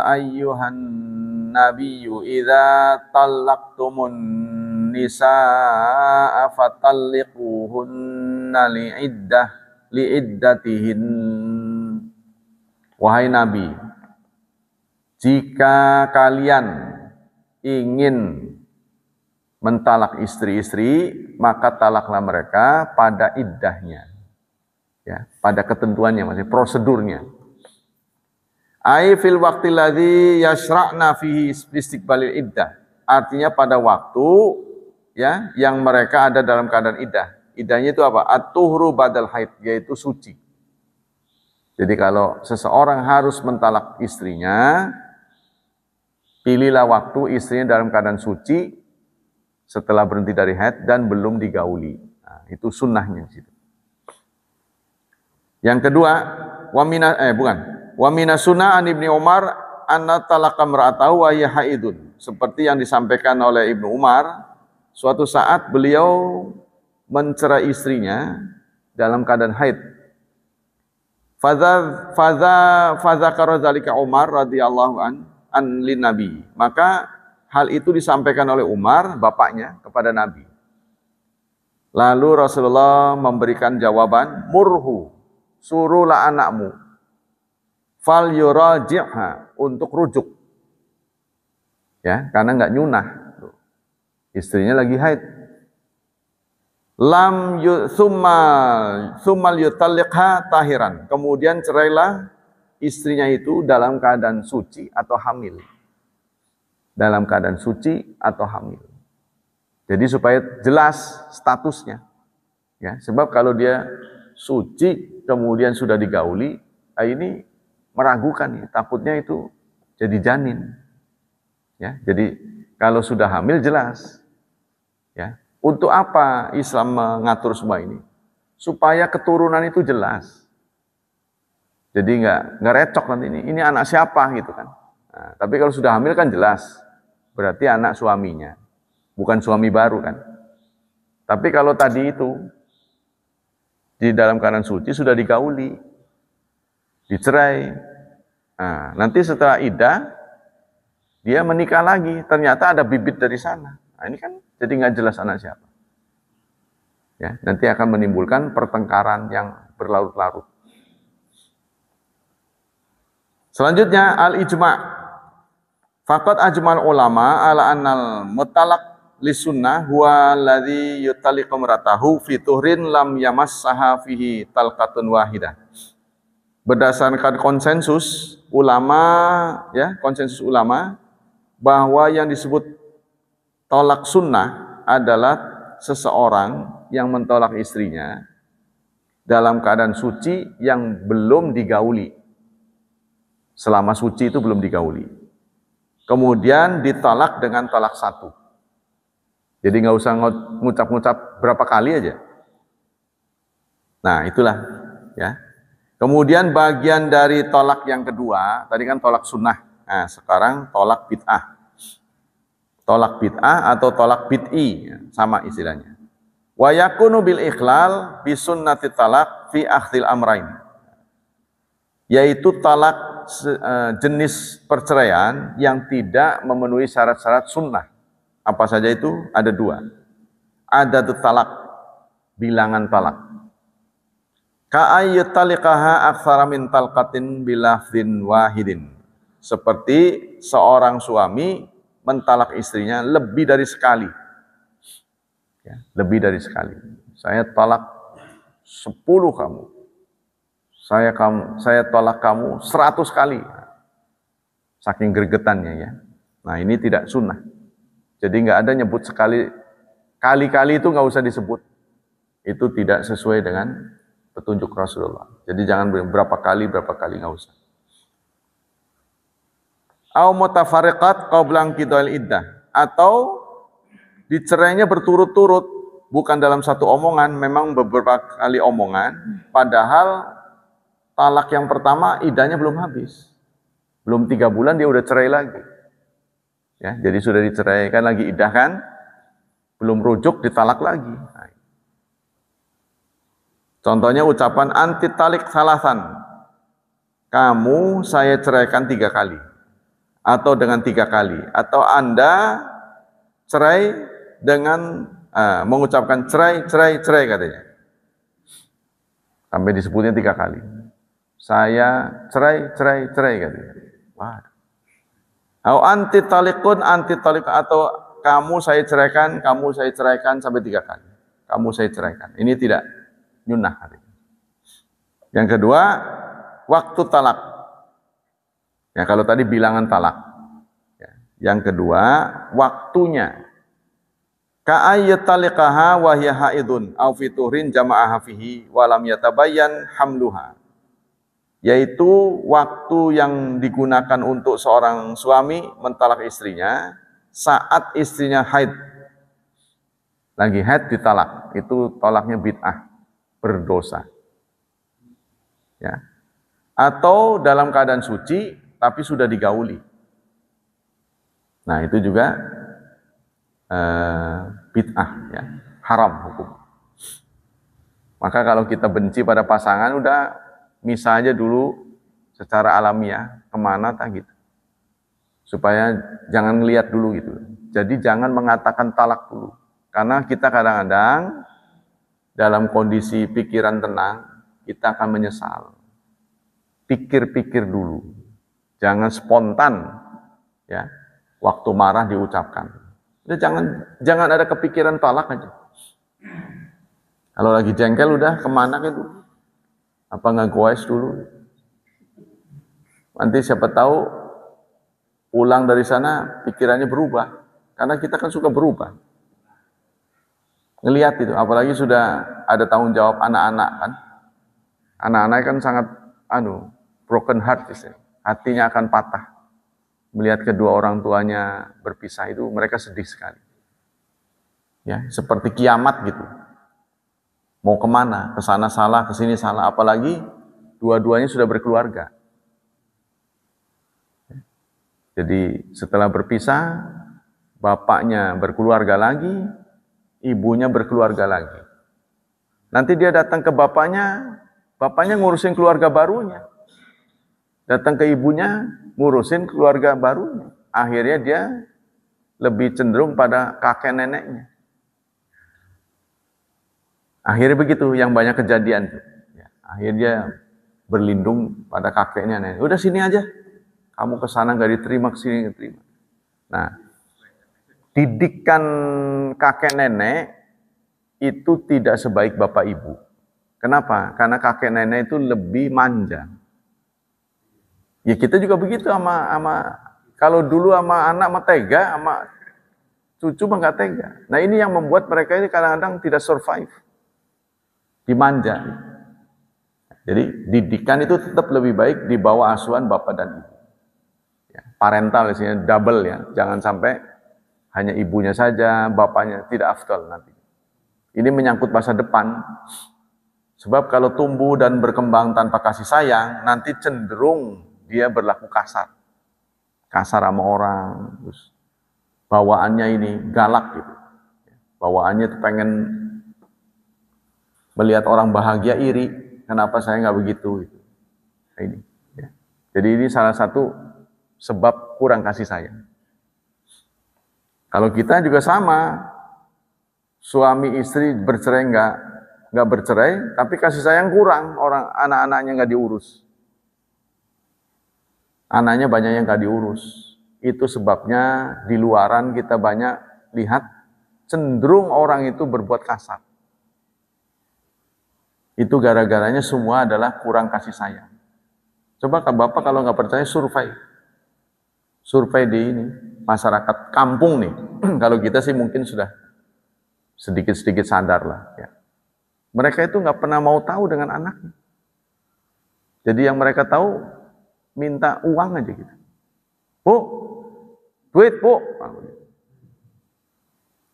ayyuhan nabiyyu idza talaqtumun nisaa fatalliquhunna liiddatihin. Wahai Nabi, jika kalian ingin mentalak istri-istri, maka talaklah mereka pada iddahnya. Ya, pada ketentuannya, maksudnya prosedurnya. Ai fil waqti ladzi yasra'na fihi istiqbalil iddah. Artinya pada waktu ya yang mereka ada dalam keadaan iddah. Iddahnya itu apa? At-tuhru badal haid, yaitu suci. Jadi kalau seseorang harus mentalak istrinya, pilihlah waktu istrinya dalam keadaan suci setelah berhenti dari haid dan belum digauli. Nah, itu sunnahnya di situ. Yang kedua, wa mina sunnah an Ibnu Umar anna talaqa imra'atahu wa hiya haidun. Seperti yang disampaikan oleh Ibnu Umar, suatu saat beliau mencerai istrinya dalam keadaan haid. Fadzakara dzalika Umar radhiyallahu an lin Nabi. Maka hal itu disampaikan oleh Umar, bapaknya, kepada Nabi. Lalu Rasulullah memberikan jawaban, murhu, suruhlah anakmu, fal yuraji'ha, untuk rujuk. Ya, karena enggak nyunah. Istrinya lagi haid. Summal yutalliqha tahiran. Kemudian cerailah istrinya itu dalam keadaan suci atau hamil. Dalam keadaan suci atau hamil. Jadi supaya jelas statusnya. Ya, sebab kalau dia suci kemudian sudah digauli, ini meragukan ya, takutnya itu jadi janin. Ya, jadi kalau sudah hamil jelas. Ya, untuk apa Islam mengatur semua ini? Supaya keturunan itu jelas. Jadi nggak recok nanti ini anak siapa gitu kan. Nah, tapi kalau sudah hamil kan jelas. Berarti anak suaminya, bukan suami baru kan. Tapi kalau tadi itu di dalam keadaan suci sudah digauli, dicerai. Nah, nanti setelah iddah dia menikah lagi, ternyata ada bibit dari sana. Nah, ini kan jadi nggak jelas anak siapa. Ya, nanti akan menimbulkan pertengkaran yang berlarut-larut. Selanjutnya al-ijma'. Faqad ajmal ulama ala annal mutalaq lisunnah huwa alladhi yutaliqu imratahu fi tuhrin lam yamassaha fihi talqatun wahidah. Berdasarkan konsensus ulama bahwa yang disebut tolak sunnah adalah seseorang yang mentolak istrinya dalam keadaan suci yang belum digauli. Selama suci itu belum digauli. Kemudian ditolak dengan tolak satu. Jadi nggak usah ngucap-ngucap berapa kali aja. Nah itulah ya. Kemudian bagian dari tolak yang kedua, tadi kan tolak sunnah. Nah sekarang tolak bid'ah. Tolak bid'ah atau tolak bid'i, sama istilahnya. Wa yakunu bil ikhlal bi sunnati talak fi akhdil amrain. Yaitu talak jenis perceraian yang tidak memenuhi syarat-syarat sunnah. Apa saja itu? Ada dua. Ada talak, bilangan talak. Ka'ayyutaliqaha aktsara min talqatin bilafdin wahidin. Seperti seorang suami mentalak istrinya lebih dari sekali. Ya, lebih dari sekali. Saya talak 10 kamu. Saya tolak kamu 100 kali. Saking gregetannya ya. Nah ini tidak sunnah. Jadi nggak ada nyebut sekali. Kali-kali itu nggak usah disebut. Itu tidak sesuai dengan petunjuk Rasulullah. Jadi jangan berapa kali nggak usah. Au mutafariqat qabla inqida'il iddah, atau dicerainya berturut-turut, bukan dalam satu omongan, memang beberapa kali omongan, padahal talak yang pertama iddahnya belum habis. Belum 3 bulan dia udah cerai lagi. Ya, jadi sudah diceraikan lagi iddah kan, belum rujuk ditalak lagi. Nah, contohnya ucapan anti talik salasan. Kamu saya ceraikan 3 kali. Atau dengan 3 kali. Atau Anda cerai dengan mengucapkan cerai katanya. Sampai disebutnya 3 kali. Saya cerai katanya. Wah. Atau anti talik, atau kamu saya ceraikan sampai 3 kali. Kamu saya ceraikan. Ini tidak nyunah. Yang kedua, waktu talak. Ya, kalau tadi bilangan talak. Ya. Yang kedua, waktunya. Ka'ayyat talikaha wa hiya haidun aw fiturin jama'aha fihi wa lam yatabayyan hamluha. Yaitu waktu yang digunakan untuk seorang suami mentalak istrinya saat istrinya haid. Lagi haid ditalak, itu talaknya bid'ah, berdosa. Ya. Atau dalam keadaan suci tapi sudah digauli. Nah, itu juga bid'ah, ya, haram hukum. Maka kalau kita benci pada pasangan, udah misah aja dulu secara alamiah, kemana tak gitu. Supaya jangan lihat dulu gitu. Jadi jangan mengatakan talak dulu. Karena kita kadang-kadang dalam kondisi pikiran tenang, kita akan menyesal. Pikir-pikir dulu. Jangan spontan, ya, waktu marah diucapkan. Udah jangan ada kepikiran talak aja. Kalau lagi jengkel udah kemana gitu? Apa nggak goes dulu? Nanti siapa tahu pulang dari sana pikirannya berubah. Karena kita kan suka berubah. Ngelihat itu, apalagi sudah ada tanggung jawab anak-anak kan. Anak-anak kan sangat broken heart istilahnya. Hatinya akan patah. Melihat kedua orang tuanya berpisah itu mereka sedih sekali. Ya, seperti kiamat gitu. Mau kemana? Ke sana salah, ke sini salah. Apalagi dua-duanya sudah berkeluarga. Jadi setelah berpisah, bapaknya berkeluarga lagi, ibunya berkeluarga lagi. Nanti dia datang ke bapaknya ngurusin keluarga barunya. Datang ke ibunya, ngurusin keluarga barunya. Akhirnya dia lebih cenderung pada kakek neneknya. Akhirnya begitu yang banyak kejadian. Ya, akhirnya dia berlindung pada kakeknya nenek. Udah sini aja. Kamu ke sana nggak diterima, ke sini diterima. Nah, didikan kakek nenek itu tidak sebaik bapak ibu. Kenapa? Karena kakek nenek itu lebih manja. Ya kita juga begitu sama kalau dulu sama anak mah tega, sama cucu mah nggak tega. Nah ini yang membuat mereka ini kadang-kadang tidak survive, dimanja. Jadi didikan itu tetap lebih baik di bawah asuhan bapak dan ibu. Ya, parental isinya double ya, jangan sampai hanya ibunya saja, bapaknya tidak afdal nanti. Ini menyangkut masa depan. Sebab kalau tumbuh dan berkembang tanpa kasih sayang, nanti cenderung dia berlaku kasar sama orang, terus bawaannya ini galak gitu, bawaannya tuh pengen melihat orang bahagia iri, kenapa saya nggak begitu gitu. Nah, ini, ya. Jadi ini salah satu sebab kurang kasih sayang. Kalau kita juga sama, suami istri bercerai nggak bercerai, tapi kasih sayang kurang, orang anak-anaknya nggak diurus. Anaknya banyak yang gak diurus. Itu sebabnya di luaran kita banyak lihat cenderung orang itu berbuat kasar. Itu gara-garanya semua adalah kurang kasih sayang. Coba Bapak kalau nggak percaya survei di ini masyarakat kampung nih. Kalau kita sih mungkin sudah sedikit-sedikit sadar lah. Ya. Mereka itu nggak pernah mau tahu dengan anaknya. Jadi yang mereka tahu minta uang aja gitu. Bu, duit bu.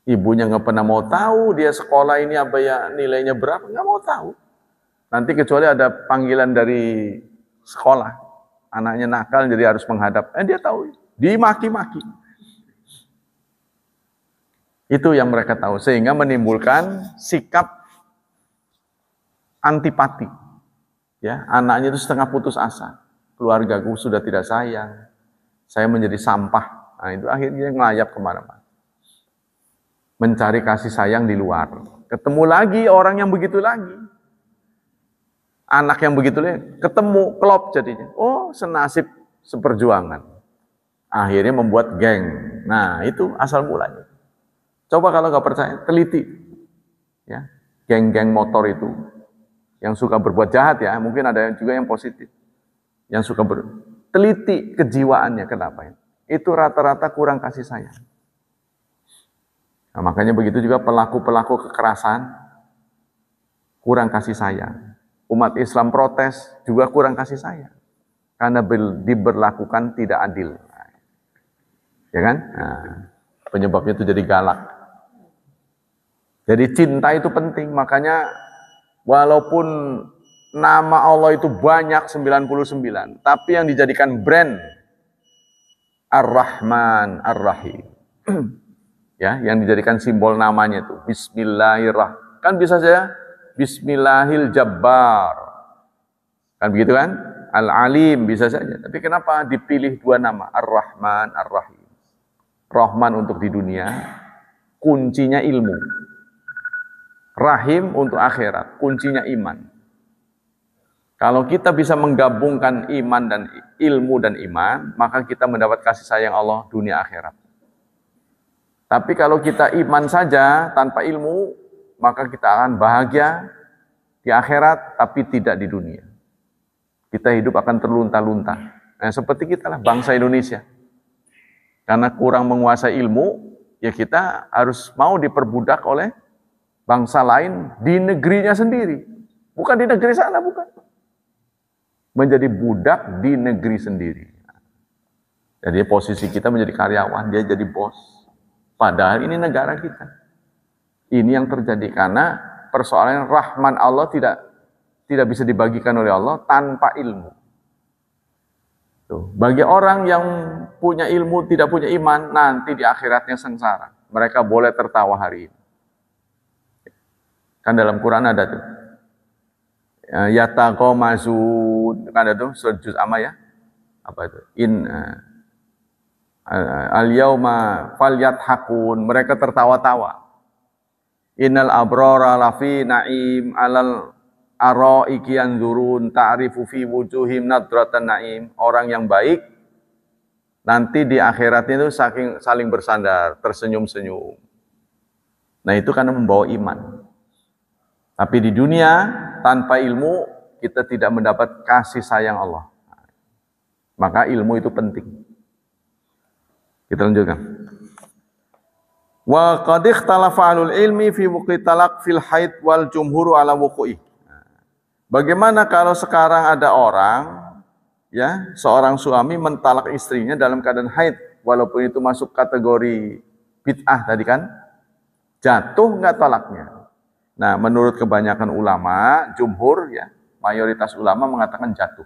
Ibunya nggak pernah mau tahu dia sekolah ini apa ya nilainya berapa, nggak mau tahu. Nanti kecuali ada panggilan dari sekolah, anaknya nakal jadi harus menghadap. Dia tahu, dimaki-maki. Itu yang mereka tahu sehingga menimbulkan sikap antipati. Ya, anaknya itu setengah putus asa. Keluargaku sudah tidak sayang. Saya menjadi sampah. Nah, itu akhirnya ngelayap kemana-mana. Mencari kasih sayang di luar. Ketemu lagi orang yang begitu lagi. Anak yang begitu lagi. Ketemu, klop jadinya. Oh, senasib seperjuangan. Akhirnya membuat geng. Nah, itu asal mulanya. Coba kalau nggak percaya, teliti. Ya, geng-geng motor itu. Yang suka berbuat jahat ya, mungkin ada juga yang positif. Yang suka teliti kejiwaannya, kenapa ya? Itu rata-rata kurang kasih sayang. Nah, makanya begitu juga pelaku-pelaku kekerasan, kurang kasih sayang. Umat Islam protes juga kurang kasih sayang. Karena diberlakukan tidak adil. Ya kan? Nah, penyebabnya itu jadi galak. Jadi cinta itu penting, makanya walaupun nama Allah itu banyak 99, tapi yang dijadikan brand Ar-Rahman Ar-Rahim. Ya, yang dijadikan simbol namanya itu Bismillahirrahmanirrahim. Kan bisa saja Bismillahil Jabbar. Kan begitu kan? Al-Alim bisa saja. Tapi kenapa dipilih dua nama? Ar-Rahman Ar-Rahim. Rahman untuk di dunia, kuncinya ilmu. Rahim untuk akhirat, kuncinya iman. Kalau kita bisa menggabungkan iman dan ilmu dan iman, maka kita mendapat kasih sayang Allah dunia akhirat. Tapi kalau kita iman saja tanpa ilmu, maka kita akan bahagia di akhirat tapi tidak di dunia. Kita hidup akan terlunta-lunta. Nah, seperti kita lah bangsa Indonesia. Karena kurang menguasai ilmu, ya kita harus mau diperbudak oleh bangsa lain di negerinya sendiri. Bukan di negeri sana, bukan. Menjadi budak di negeri sendiri. Jadi posisi kita menjadi karyawan, dia jadi bos. Padahal ini negara kita. Ini yang terjadi karena persoalan rahman Allah tidak bisa dibagikan oleh Allah tanpa ilmu. Tuh. Bagi orang yang punya ilmu tidak punya iman, nanti di akhiratnya sengsara. Mereka boleh tertawa hari ini. Kan dalam Quran ada tuh. Yataqamazun, kan ada tuh surat juz amma ya. Apa itu? Al-yauma falyadhakun, mereka tertawa-tawa. Innal abrara lafi na'im alal araiki yanzurun ta'rifu fi wujuhim nadratan na'im. Orang yang baik nanti di akhirat itu saling bersandar, tersenyum-senyum. Nah, itu karena membawa iman. Tapi di dunia tanpa ilmu kita tidak mendapat kasih sayang Allah. Maka ilmu itu penting. Kita lanjutkan. Wa qad ikhtalafa ahlul ilmi fi wuqi talaq fil haid wal jumhuru ala wuqu'i. Bagaimana kalau sekarang ada orang ya, seorang suami mentalak istrinya dalam keadaan haid walaupun itu masuk kategori bid'ah tadi kan? Jatuh enggak talaknya? Nah, menurut kebanyakan ulama, jumhur ya, mayoritas ulama mengatakan jatuh.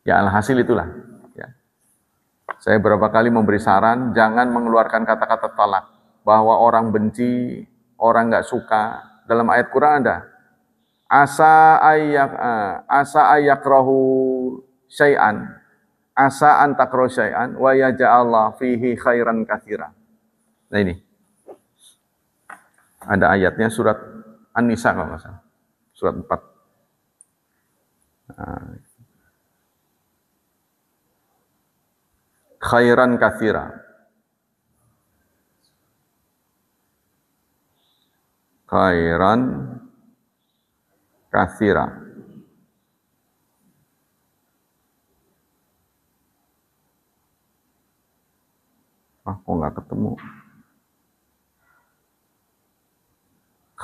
Ya alhasil itulah. Saya berapa kali memberi saran, jangan mengeluarkan kata-kata talak. Bahwa orang benci, orang nggak suka. Dalam ayat Quran ada. Asa ayakrahu syai'an. Asa antakro syai'an. Wa yaja'allah fihi khairan katsira. Nah ini. Ada ayatnya surat An-Nisa kalau nggak salah. Surat 4. Nah, khairan katsira. Khairan katsira. Kok nggak ketemu?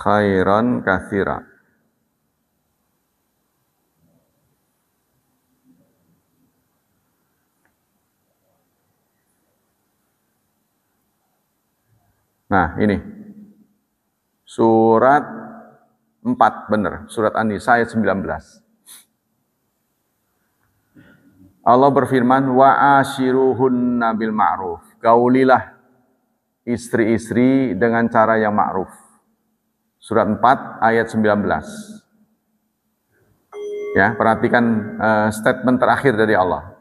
khairan katsira. Nah, ini. Surat 4, benar. Surat An-Nisa ayat 19. Allah berfirman, wa ashiruhunna bil ma'ruf. Gaulilah istri-istri dengan cara yang ma'ruf. Surat 4 ayat 19. Ya, perhatikan statement terakhir dari Allah.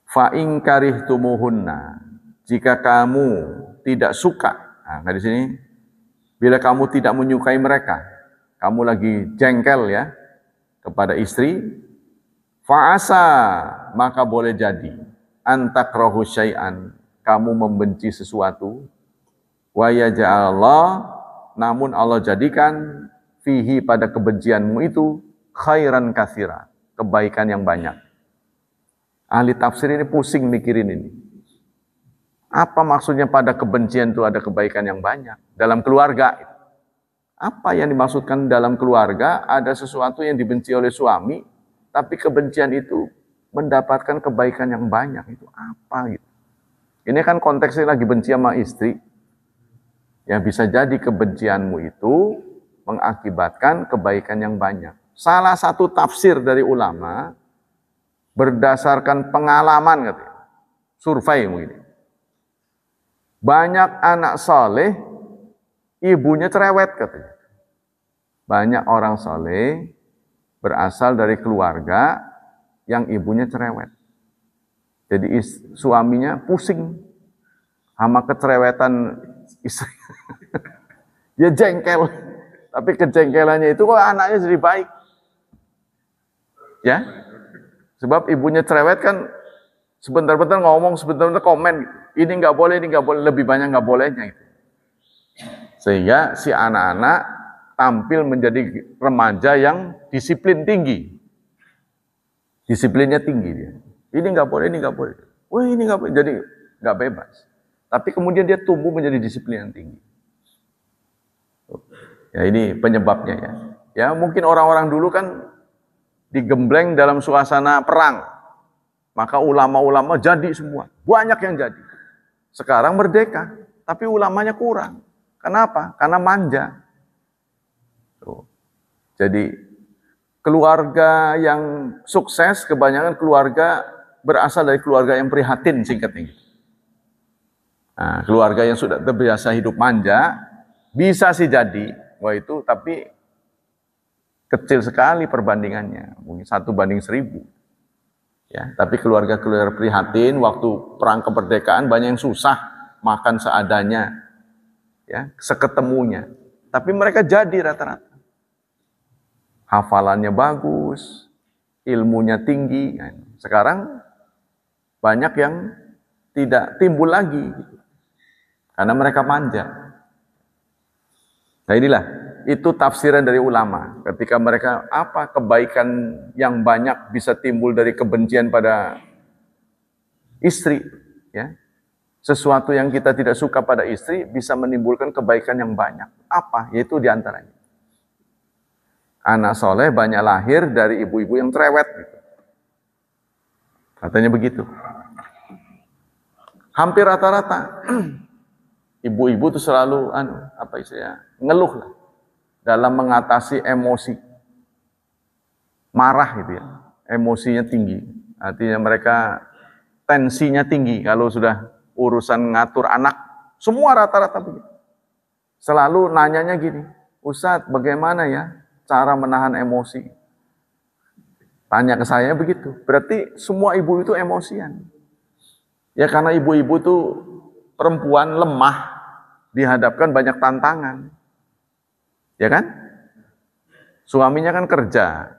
Fa in karihtumuhunna. Jika kamu tidak suka. Nah, di sini bila kamu tidak menyukai mereka, kamu lagi jengkel ya kepada istri, fa'asa, maka boleh jadi antakrahu syai'an, kamu membenci sesuatu, wa yaj'alullah, namun Allah jadikan fihi, pada kebencianmu itu, khairan katsira, kebaikan yang banyak. Ahli tafsir ini pusing mikirin ini. Apa maksudnya pada kebencian itu ada kebaikan yang banyak? Dalam keluarga, apa yang dimaksudkan dalam keluarga? Ada sesuatu yang dibenci oleh suami, tapi kebencian itu mendapatkan kebaikan yang banyak. Itu apa gitu? Ini kan konteksnya lagi benci sama istri. Ya, bisa jadi kebencianmu itu mengakibatkan kebaikan yang banyak. Salah satu tafsir dari ulama, berdasarkan pengalaman katanya, survei mungkin. Banyak anak soleh, ibunya cerewet katanya. Banyak orang soleh berasal dari keluarga yang ibunya cerewet. Jadi suaminya pusing sama kecerewetan istri. Dia jengkel, tapi kejengkelannya itu kok anaknya jadi baik. Ya, sebab ibunya cerewet kan sebentar-bentar ngomong, sebentar-bentar komen. Ini nggak boleh, lebih banyak nggak bolehnya itu. Sehingga si anak-anak tampil menjadi remaja yang disiplin tinggi. Disiplinnya tinggi dia. Ini nggak boleh, ini nggak boleh. Wah, ini nggak boleh, jadi nggak bebas. Tapi kemudian dia tumbuh menjadi disiplin yang tinggi. Ya, ini penyebabnya ya. Ya, mungkin orang-orang dulu kan digembleng dalam suasana perang. Maka ulama-ulama jadi semua. Banyak yang jadi. Sekarang merdeka, tapi ulamanya kurang. Kenapa? Karena manja. Tuh. Jadi keluarga yang sukses, kebanyakan keluarga berasal dari keluarga yang prihatin, singkatnya. Nah, keluarga yang sudah terbiasa hidup manja, bisa sih jadi, wah itu, tapi kecil sekali perbandingannya, mungkin 1:1000. Ya, tapi keluarga-keluarga prihatin waktu perang kemerdekaan banyak yang susah, makan seadanya, ya, seketemunya. Tapi mereka jadi rata-rata. Hafalannya bagus, ilmunya tinggi. Sekarang banyak yang tidak timbul lagi, karena mereka manja. Nah inilah, itu tafsiran dari ulama. Ketika mereka, apa kebaikan yang banyak bisa timbul dari kebencian pada istri, ya. Sesuatu yang kita tidak suka pada istri bisa menimbulkan kebaikan yang banyak. Apa? Yaitu diantaranya anak soleh banyak lahir dari ibu-ibu yang cerewet. Katanya begitu. Hampir rata-rata ibu-ibu itu selalu ngeluh lah dalam mengatasi emosi. Marah gitu ya. Emosinya tinggi. Artinya mereka tensinya tinggi kalau sudah urusan ngatur anak. Semua rata-rata begitu. Selalu nanyanya gini, Ustadz bagaimana ya cara menahan emosi? Tanya ke saya begitu. Berarti semua ibu itu emosian. Ya karena ibu-ibu itu perempuan lemah, dihadapkan banyak tantangan. Ya kan? Suaminya kan kerja.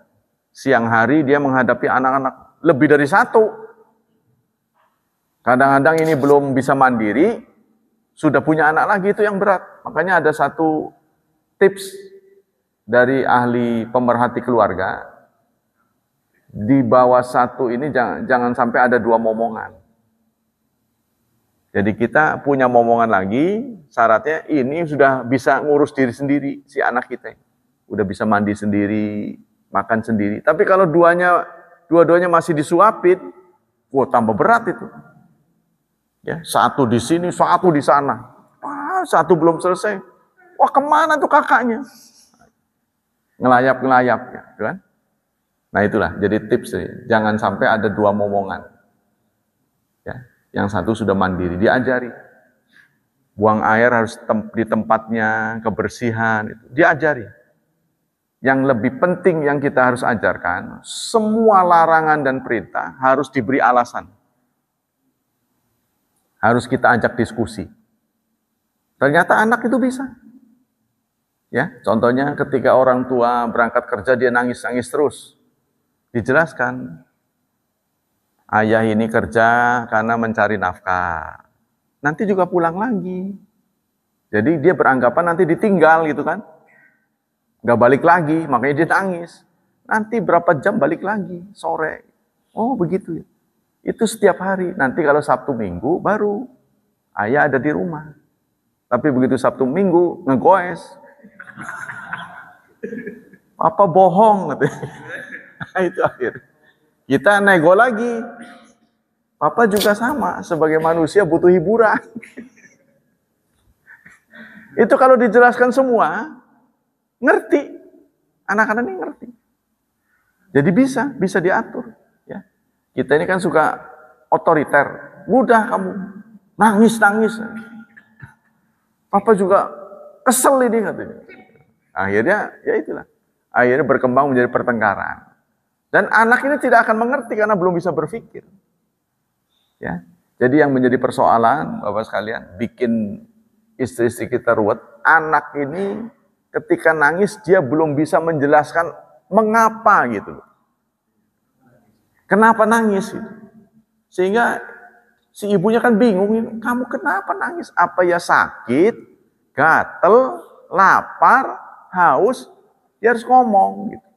Siang hari dia menghadapi anak-anak lebih dari satu. Kadang-kadang ini belum bisa mandiri, sudah punya anak lagi, itu yang berat. Makanya ada satu tips dari ahli pemerhati keluarga, di bawah satu ini jangan sampai ada 2 momongan. Jadi kita punya momongan lagi, syaratnya ini sudah bisa ngurus diri sendiri, si anak kita. Udah bisa mandi sendiri, makan sendiri. Tapi kalau dua-duanya masih disuapin, wah tambah berat itu. Ya, satu di sini, satu di sana. Wah, satu belum selesai. Wah, kemana tuh kakaknya? Ngelayap-ngelayap, ya, kan? Nah itulah, jadi tips, jangan sampai ada dua momongan. Ya, yang satu sudah mandiri, diajari. Buang air harus di tempatnya, kebersihan, itu diajari. Yang lebih penting yang kita harus ajarkan, semua larangan dan perintah harus diberi alasan. Harus kita ajak diskusi. Ternyata anak itu bisa. Ya, contohnya ketika orang tua berangkat kerja dia nangis-nangis terus. Dijelaskan, ayah ini kerja karena mencari nafkah. Nanti juga pulang lagi. Jadi dia beranggapan nanti ditinggal gitu kan. Gak balik lagi, makanya dia nangis. Nanti berapa jam balik lagi, sore. Oh begitu ya. Itu setiap hari. Nanti kalau Sabtu Minggu baru ayah ada di rumah. Tapi begitu Sabtu Minggu ngegoes. Papa bohong gitu. Nah, itu akhir. Kita nego lagi. Papa juga sama, sebagai manusia butuh hiburan. Itu kalau dijelaskan semua, ngerti. Anak-anak ini ngerti. Jadi bisa diatur. Ya. Kita ini kan suka otoriter. Mudah kamu. Nangis. Papa juga kesel ini katanya. Akhirnya, ya itulah. Akhirnya berkembang menjadi pertengkaran. Dan anak ini tidak akan mengerti karena belum bisa berpikir. Ya. Jadi yang menjadi persoalan, Bapak sekalian, bikin istri-istri kita ruwet. Anak ini ketika nangis dia belum bisa menjelaskan mengapa gitu. Kenapa nangis gitu. Sehingga si ibunya kan bingung, kamu kenapa nangis? Apa ya sakit, gatel, lapar, haus, dia harus ngomong gitu.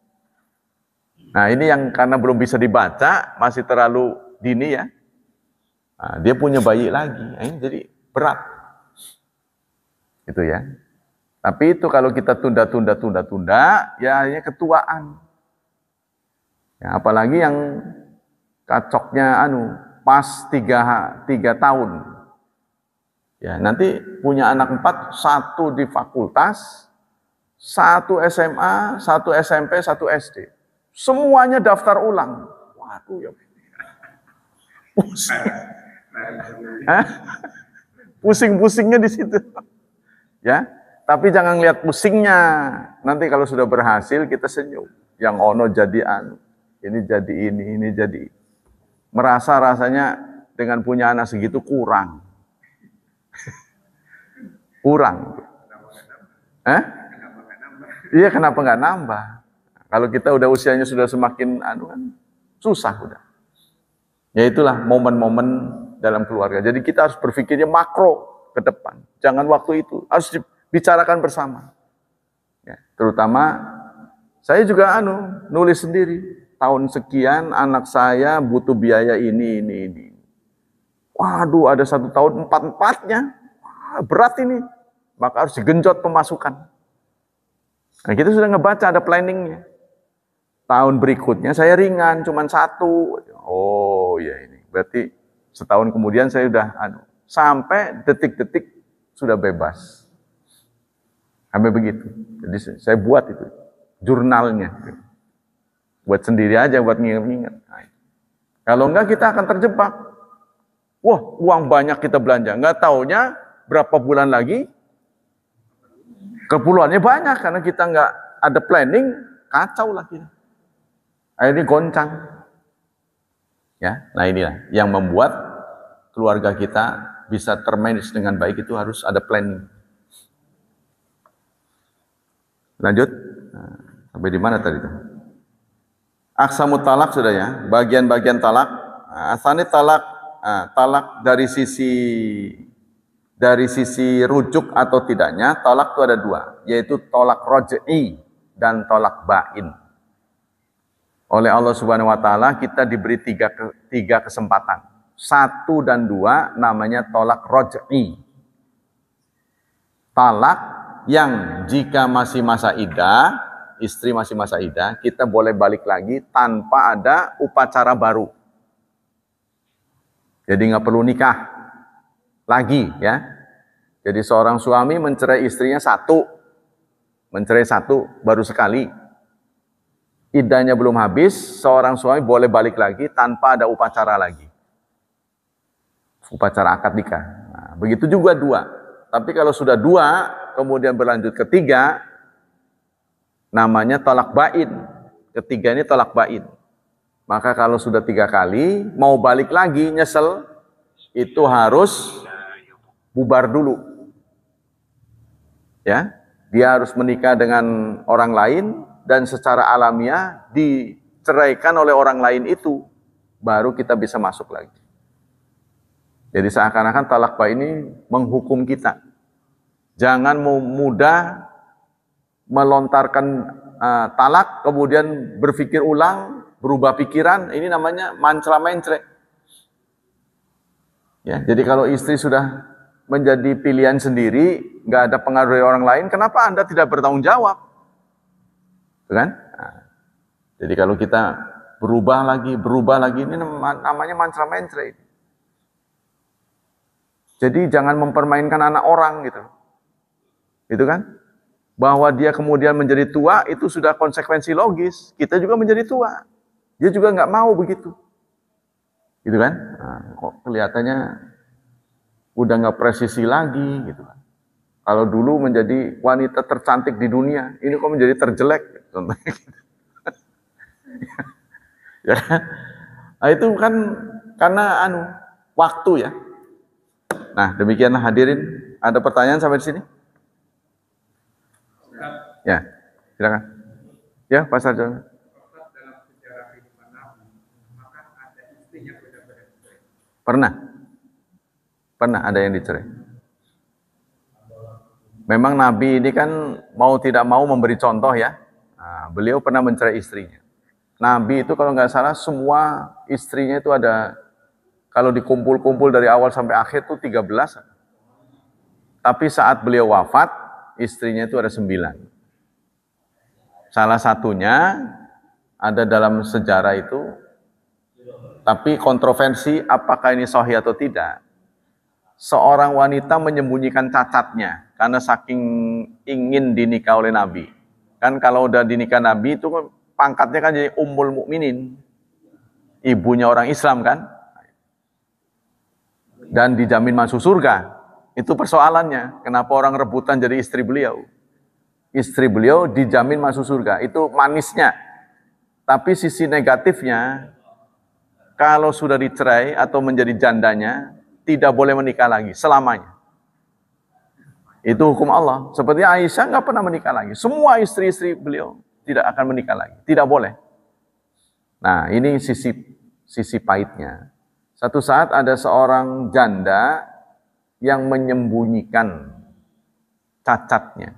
Nah ini yang karena belum bisa dibaca, masih terlalu dini ya. Nah, dia punya bayi lagi, ini jadi berat. Gitu ya. Tapi itu kalau kita tunda, ya hanya ketuaan. Ya, apalagi yang kacoknya pas 3 tahun. Ya, nanti punya anak 4, 1 di fakultas, 1 SMA, 1 SMP, 1 SD. Semuanya daftar ulang. Waduh ya. Pusing-pusingnya di situ. Ya, tapi jangan lihat pusingnya. Nanti kalau sudah berhasil kita senyum. Yang ono jadi ini jadi ini jadi. Merasa rasanya dengan punya anak segitu kurang. Kurang. Iya, kenapa nggak nambah? Kalau kita udah usianya sudah semakin kan susah udah. Ya itulah momen-momen dalam keluarga. Jadi kita harus berpikirnya makro ke depan. Jangan waktu itu, harus dibicarakan bersama. Ya, terutama saya juga nulis sendiri. Tahun sekian anak saya butuh biaya ini. Waduh, ada 1 tahun 4-4-nya. Wah, berat ini. Maka harus digenjot pemasukan. Nah, kita sudah ngebaca ada planningnya. Tahun berikutnya saya ringan, cuma 1. Oh ya ini, berarti setahun kemudian saya udah sampai detik-detik sudah bebas. Sampai begitu. Jadi saya buat itu jurnalnya. Buat sendiri aja, buat nginget-nginget. Nah, kalau enggak kita akan terjebak. Wah, uang banyak kita belanja, enggak taunya berapa bulan lagi keperluannya banyak karena kita enggak ada planning, kacau lah kita. Akhirnya goncang. Ya, nah inilah yang membuat keluarga kita bisa termanage dengan baik, itu harus ada planning. Lanjut. Nah, sampai di mana tadi? Aqsamut talak sudah ya, bagian-bagian talak. Asani talak, talak dari sisi rujuk atau tidaknya, talak itu ada 2, yaitu tolak roj'i dan tolak ba'in. Oleh Allah Subhanahu wa taala kita diberi 3 kesempatan. 1 dan 2 namanya tolak roj'i. Talak yang jika masih masa iddah, istri masih masa iddah, kita boleh balik lagi tanpa ada upacara baru. Jadi nggak perlu nikah lagi ya. Jadi seorang suami mencerai istrinya mencerai satu baru sekali. Iddahnya belum habis, seorang suami boleh balik lagi tanpa ada upacara lagi. Upacara akad nikah. Nah, begitu juga 2. Tapi kalau sudah 2, kemudian berlanjut ke 3, namanya talak bain. Ketiga ini talak bain. Maka kalau sudah 3 kali, mau balik lagi, nyesel, itu harus bubar dulu. Ya, dia harus menikah dengan orang lain, dan secara alamiah diceraikan oleh orang lain itu, baru kita bisa masuk lagi. Jadi seakan-akan talak bain ini menghukum kita. Jangan mudah melontarkan talak, kemudian berpikir ulang, berubah pikiran, ini namanya mancra-mencre. Ya, jadi kalau istri sudah menjadi pilihan sendiri, nggak ada pengaruh dari orang lain, kenapa Anda tidak bertanggung jawab? Kan? Nah, jadi kalau kita berubah lagi, ini namanya mancra-mencre. Jadi jangan mempermainkan anak orang gitu. Itu kan? Bahwa dia kemudian menjadi tua itu sudah konsekuensi logis. Kita juga menjadi tua. Dia juga nggak mau begitu. Gitu kan? Nah, kok kelihatannya udah nggak presisi lagi gitu kan. Kalau dulu menjadi wanita tercantik di dunia, ini kok menjadi terjelek contohnya gitu. Ya. Nah, itu kan karena waktu ya. Nah, demikianlah hadirin. Ada pertanyaan sampai di sini? Ya, silakan. Ya, Pak Sarjana. Pernah ada yang dicerai. Memang Nabi ini kan mau tidak mau memberi contoh ya. Nah, beliau pernah mencerai istrinya. Nabi itu kalau nggak salah semua istrinya itu ada, kalau dikumpul-kumpul dari awal sampai akhir itu 13. Tapi saat beliau wafat, istrinya itu ada 9. Salah satunya ada dalam sejarah itu, tapi kontroversi apakah ini sahih atau tidak. Seorang wanita menyembunyikan cacatnya karena saking ingin dinikah oleh Nabi. Kan kalau udah dinikah Nabi itu pangkatnya kan jadi Ummul Mukminin, ibunya orang Islam kan, dan dijamin masuk surga. Itu persoalannya. Kenapa orang rebutan jadi istri beliau? Istri beliau dijamin masuk surga. Itu manisnya. Tapi sisi negatifnya, kalau sudah dicerai atau menjadi jandanya, tidak boleh menikah lagi selamanya. Itu hukum Allah. Seperti Aisyah nggak pernah menikah lagi. Semua istri-istri beliau tidak akan menikah lagi. Tidak boleh. Nah, ini sisi pahitnya. Satu saat ada seorang janda yang menyembunyikan cacatnya.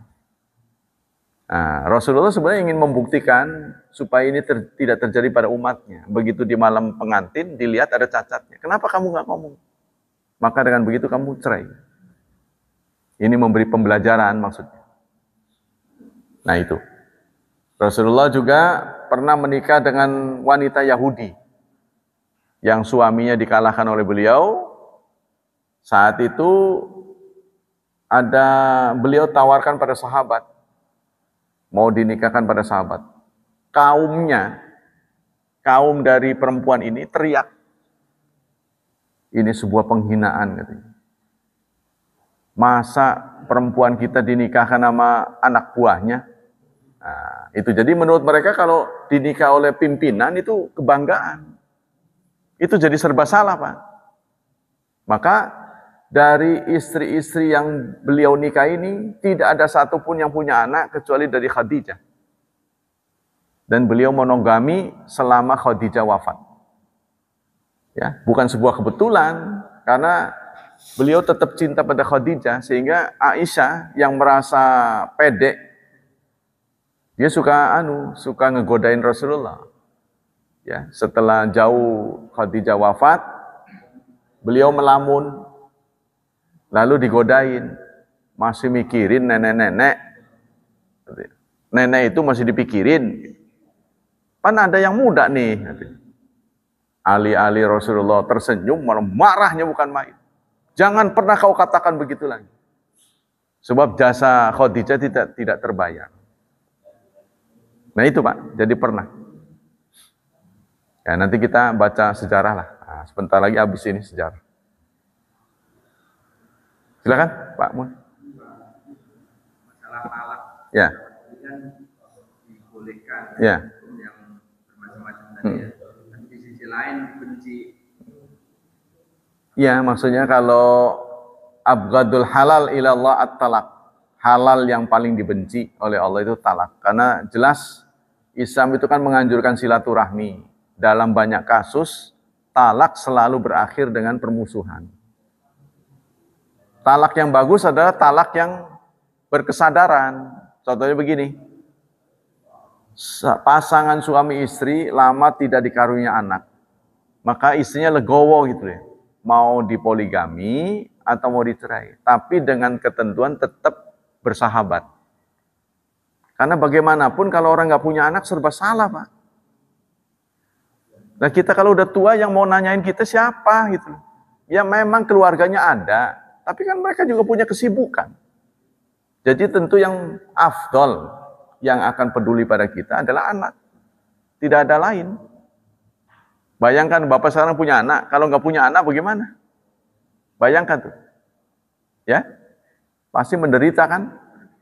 Nah, Rasulullah sebenarnya ingin membuktikan supaya ini tidak terjadi pada umatnya. Begitu di malam pengantin dilihat ada cacatnya. Kenapa kamu nggak ngomong? Maka dengan begitu kamu cerai. Ini memberi pembelajaran maksudnya. Nah itu. Rasulullah juga pernah menikah dengan wanita Yahudi yang suaminya dikalahkan oleh beliau. Saat itu beliau tawarkan pada sahabat, mau dinikahkan pada sahabat. Kaum dari perempuan ini teriak, ini sebuah penghinaan katanya. Masa perempuan kita dinikahkan sama anak buahnya? Nah, itu jadi menurut mereka kalau dinikah oleh pimpinan itu kebanggaan. Itu jadi serba salah, Pak. Maka dari istri-istri yang beliau nikah ini tidak ada satupun yang punya anak kecuali dari Khadijah. Dan beliau monogami selama Khadijah wafat. Ya, bukan sebuah kebetulan karena beliau tetap cinta pada Khadijah sehingga Aisyah yang merasa pede, dia suka ngegodain Rasulullah. Ya, setelah jauh Khadijah wafat, beliau melamun, lalu digodain, masih mikirin nenek-nenek, nenek itu masih dipikirin, kan ada yang muda nih. Ali-ali Rasulullah tersenyum, malah marahnya bukan main. Jangan pernah kau katakan begitu lagi. Sebab jasa Khadijah tidak terbayar. Nah itu Pak, jadi pernah. Ya, nanti kita baca sejarah lah. Nah, sebentar lagi habis ini sejarah. Silakan Pak Mun. Masalah talak. Ya. Kan dibolehkan. Ya. Yang bermacam-macam tadi ya. Tapi di sisi lain benci. Ya, maksudnya kalau abghadul halal ilallah at-talak. Halal yang paling dibenci oleh Allah itu talak. Karena jelas Islam itu kan menganjurkan silaturahmi. Dalam banyak kasus, talak selalu berakhir dengan permusuhan. Talak yang bagus adalah talak yang berkesadaran. Contohnya begini, pasangan suami istri lama tidak dikaruniai anak, maka istrinya legowo gitu ya, mau dipoligami atau mau dicerai, tapi dengan ketentuan tetap bersahabat. Karena bagaimanapun kalau orang nggak punya anak serba salah Pak. Nah kita kalau udah tua yang mau nanyain kita siapa gitu. Ya memang keluarganya ada, tapi kan mereka juga punya kesibukan. Jadi tentu yang afdol, yang akan peduli pada kita adalah anak. Tidak ada lain. Bayangkan Bapak sekarang punya anak, kalau nggak punya anak bagaimana? Bayangkan tuh. Ya, pasti menderita kan?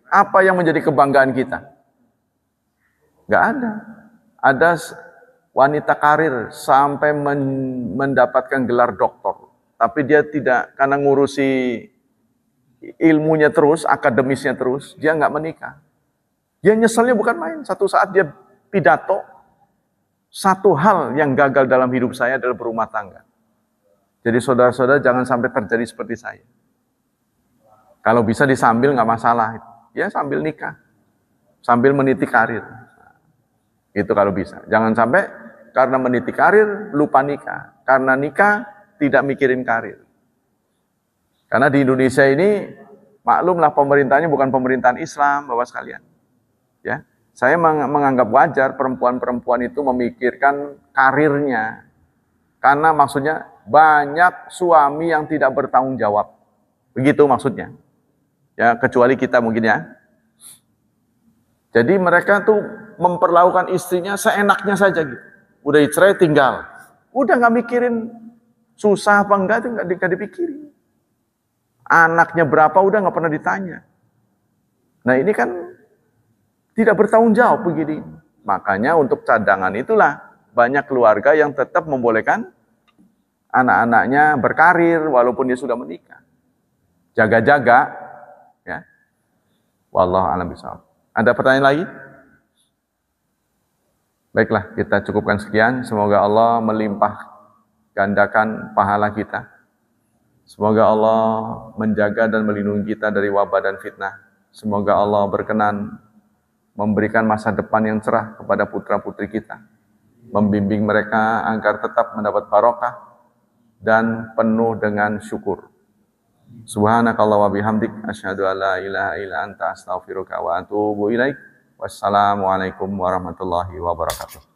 Apa yang menjadi kebanggaan kita? Nggak ada. Ada wanita karir sampai mendapatkan gelar doktor, tapi dia tidak, karena ngurusi ilmunya terus, akademisnya terus, dia nggak menikah. Dia nyeselnya bukan main. Satu saat dia pidato, satu hal yang gagal dalam hidup saya adalah berumah tangga. Jadi saudara-saudara jangan sampai terjadi seperti saya. Kalau bisa disambil nggak masalah, ya sambil nikah, sambil meniti karir. Itu kalau bisa. Jangan sampai karena meniti karir, lupa nikah. Karena nikah, tidak mikirin karir. Karena di Indonesia ini, maklumlah pemerintahnya bukan pemerintahan Islam, Bapak sekalian. Ya, saya menganggap wajar perempuan-perempuan itu memikirkan karirnya. Karena maksudnya, banyak suami yang tidak bertanggung jawab. Begitu maksudnya. Ya, kecuali kita mungkin ya. Jadi mereka tuh memperlakukan istrinya seenaknya saja gitu. Udah dicerai tinggal. Udah nggak mikirin susah apa enggak, itu nggak dipikirin. Anaknya berapa udah nggak pernah ditanya. Nah ini kan tidak bertanggung jawab begini. Makanya untuk cadangan itulah banyak keluarga yang tetap membolehkan anak-anaknya berkarir walaupun dia sudah menikah. Jaga-jaga, ya. Wallahu a'lam bishawab. Ada pertanyaan lagi? Baiklah, kita cukupkan sekian. Semoga Allah melimpah gandakan pahala kita. Semoga Allah menjaga dan melindungi kita dari wabah dan fitnah. Semoga Allah berkenan memberikan masa depan yang cerah kepada putra-putri kita. Membimbing mereka agar tetap mendapat barokah dan penuh dengan syukur. Subhanakallah wa bihamdik asyhadu an la ilaha illa anta astaghfiruka wa atubu ilaik. Wassalamualaikum warahmatullahi wabarakatuh.